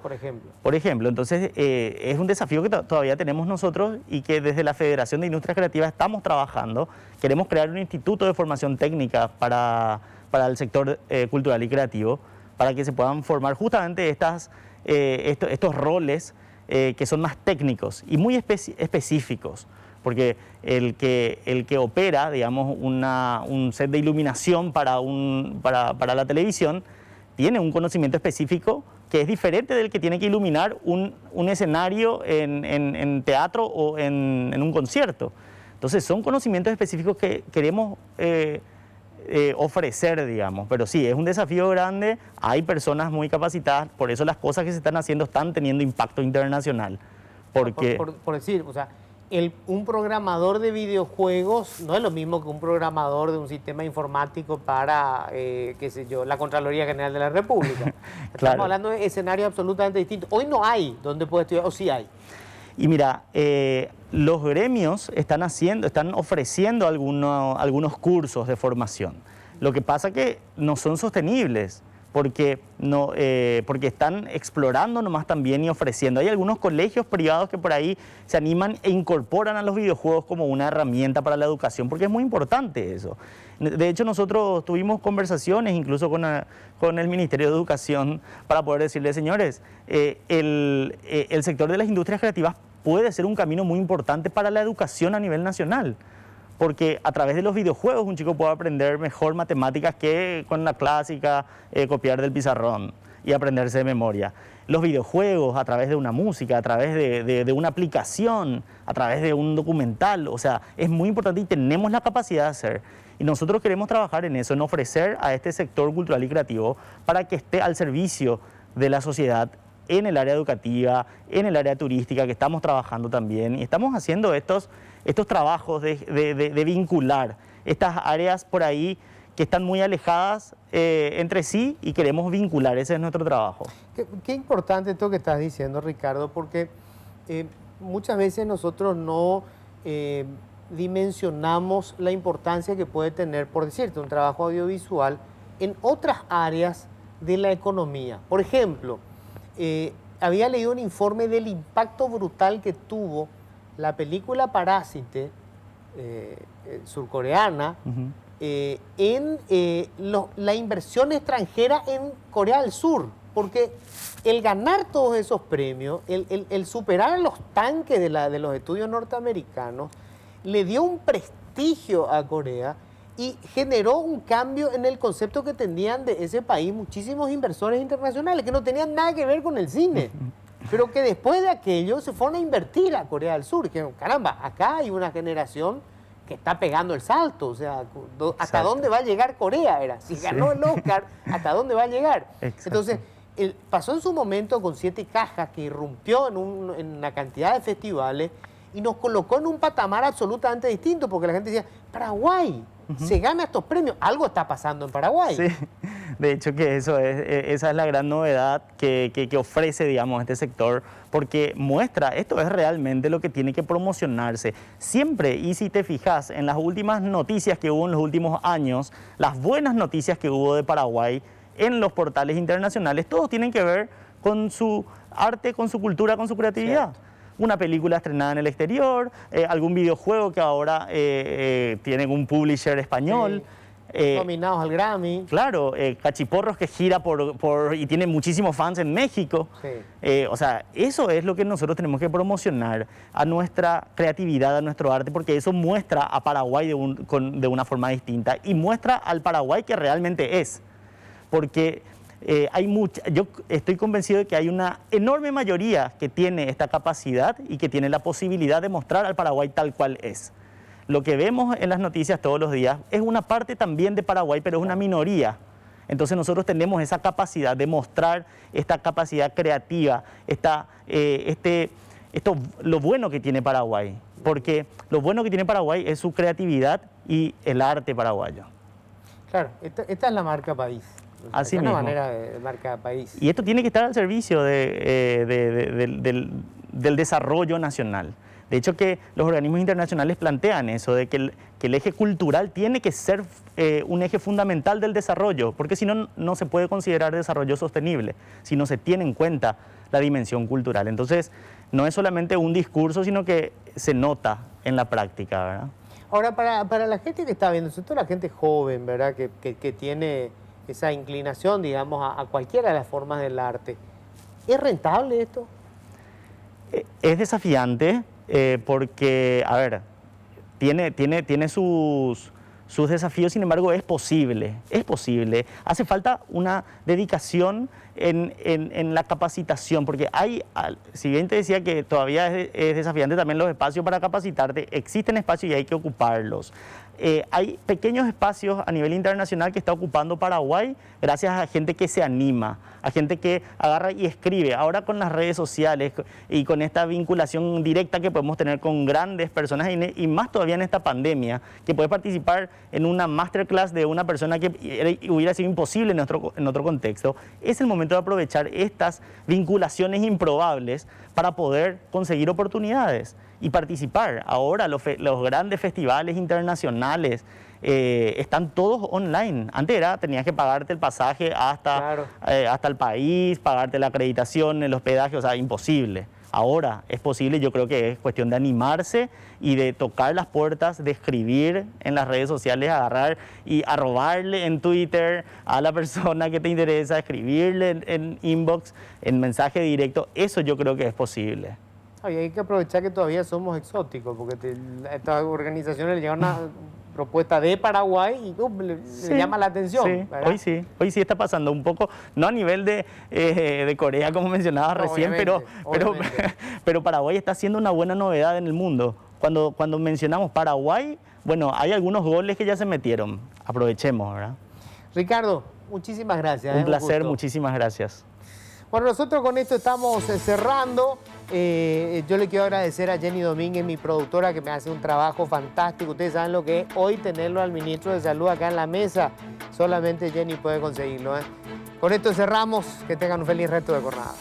Por ejemplo, entonces es un desafío que todavía tenemos nosotros y que desde la Federación de Industrias Creativas estamos trabajando. Queremos crear un instituto de formación técnica para el sector cultural y creativo, para que se puedan formar justamente estos roles que son más técnicos y muy específicos. Porque el que opera, digamos, un set de iluminación para la televisión tiene un conocimiento específico que es diferente del que tiene que iluminar un escenario en teatro o en un concierto. Entonces son conocimientos específicos que queremos ofrecer, digamos. Pero sí, es un desafío grande, hay personas muy capacitadas, por eso las cosas que se están haciendo están teniendo impacto internacional. Porque... Por decir, o sea, un programador de videojuegos no es lo mismo que un programador de un sistema informático para, qué sé yo, la Contraloría General de la República. Estamos hablando de escenarios absolutamente distintos. Hoy no hay donde puede estudiar, o sí hay. Y mira, los gremios están ofreciendo algunos cursos de formación. Lo que pasa que no son sostenibles, porque están explorando nomás también y ofreciendo. Hay algunos colegios privados que por ahí se animan e incorporan a los videojuegos como una herramienta para la educación, porque es muy importante eso. De hecho, nosotros tuvimos conversaciones incluso con el Ministerio de Educación para poder decirle, señores, el sector de las industrias creativas puede ser un camino muy importante para la educación a nivel nacional. Porque a través de los videojuegos un chico puede aprender mejor matemáticas que con la clásica copiar del pizarrón y aprenderse de memoria. Los videojuegos a través de una música, a través de una aplicación, a través de un documental, o sea, es muy importante y tenemos la capacidad de hacer. Y nosotros queremos trabajar en eso, en ofrecer a este sector cultural y creativo para que esté al servicio de la sociedad en el área educativa, en el área turística, que estamos trabajando también. Y estamos haciendo estos trabajos de vincular estas áreas por ahí que están muy alejadas entre sí y queremos vincular. Ese es nuestro trabajo. Qué importante esto que estás diciendo, Ricardo, porque muchas veces nosotros no dimensionamos la importancia que puede tener, por decirte, un trabajo audiovisual en otras áreas de la economía. Por ejemplo, había leído un informe del impacto brutal que tuvo la película Parásite, surcoreana, en la inversión extranjera en Corea del Sur. Porque el ganar todos esos premios, el superar a los tanques de los estudios norteamericanos, le dio un prestigio a Corea y generó un cambio en el concepto que tenían de ese país muchísimos inversores internacionales que no tenían nada que ver con el cine. Pero que después de aquello se fueron a invertir a Corea del Sur. Que caramba, acá hay una generación que está pegando el salto. O sea, ¿hasta dónde va a llegar Corea? Si ganó el Oscar, ¿hasta dónde va a llegar? Exacto. Entonces, pasó en su momento con 7 Cajas, que irrumpió en una cantidad de festivales y nos colocó en un patamar absolutamente distinto, porque la gente decía, Paraguay, se gana estos premios, algo está pasando en Paraguay. Sí, de hecho que esa es la gran novedad que ofrece, digamos, este sector, porque muestra, esto es realmente lo que tiene que promocionarse. Siempre, y si te fijas en las últimas noticias que hubo en los últimos años, las buenas noticias que hubo de Paraguay en los portales internacionales, todos tienen que ver con su arte, con su cultura, con su creatividad. Cierto. Una película estrenada en el exterior, algún videojuego que ahora tiene un publisher español. Sí. Nominados al Grammy. Claro, Cachiporros que gira y tiene muchísimos fans en México. Sí. O sea, eso es lo que nosotros tenemos que promocionar, a nuestra creatividad, a nuestro arte, porque eso muestra a Paraguay de una forma distinta y muestra al Paraguay que realmente es. Porque yo estoy convencido de que hay una enorme mayoría que tiene esta capacidad y que tiene la posibilidad de mostrar al Paraguay tal cual es. Lo que vemos en las noticias todos los días es una parte también de Paraguay, pero es una minoría. Entonces nosotros tenemos esa capacidad de mostrar esta capacidad creativa, lo bueno que tiene Paraguay. Porque lo bueno que tiene Paraguay es su creatividad y el arte paraguayo. Claro, esta es la marca país. Así es mismo. una manera de marca país. Y esto tiene que estar al servicio del desarrollo nacional. De hecho, que los organismos internacionales plantean eso, de que el eje cultural tiene que ser un eje fundamental del desarrollo, porque si no, no se puede considerar desarrollo sostenible, si no se tiene en cuenta la dimensión cultural. Entonces, no es solamente un discurso, sino que se nota en la práctica, ¿verdad? Ahora, para la gente que está viendo, sobre todo la gente joven, ¿verdad? Que tiene esa inclinación, digamos, a cualquiera de las formas del arte, ¿es rentable esto? Es desafiante porque, a ver, tiene sus desafíos, sin embargo, es posible. Hace falta una dedicación en la capacitación, porque si bien te decía que todavía es desafiante también los espacios para capacitarte, existen espacios y hay que ocuparlos. Hay pequeños espacios a nivel internacional que está ocupando Paraguay gracias a gente que se anima, a gente que agarra y escribe. Ahora con las redes sociales y con esta vinculación directa que podemos tener con grandes personas y más todavía en esta pandemia, que puedes participar en una masterclass de una persona que hubiera sido imposible en otro contexto, es el momento de aprovechar estas vinculaciones improbables para poder conseguir oportunidades y participar. Ahora los grandes festivales internacionales están todos online. Antes tenías que pagarte el pasaje hasta el país, pagarte la acreditación, el hospedaje, o sea, imposible. Ahora es posible, yo creo que es cuestión de animarse y de tocar las puertas, de escribir en las redes sociales, agarrar y arrobarle en Twitter a la persona que te interesa, escribirle en inbox, en mensaje directo. Eso yo creo que es posible. Oye, hay que aprovechar que todavía somos exóticos, porque a estas organizaciones le llega una propuesta de Paraguay y le llama la atención. Sí, hoy sí está pasando un poco, no a nivel de Corea, como mencionabas recién, pero Paraguay está siendo una buena novedad en el mundo. Cuando mencionamos Paraguay, bueno, hay algunos goles que ya se metieron. Aprovechemos, ¿verdad? Ricardo, muchísimas gracias. Un placer, muchísimas gracias. Bueno, nosotros con esto estamos cerrando. Yo le quiero agradecer a Jenny Domínguez, mi productora, que me hace un trabajo fantástico. Ustedes saben lo que es hoy tenerlo al ministro de Salud acá en la mesa. Solamente Jenny puede conseguirlo. Con esto cerramos. Que tengan un feliz resto de jornada.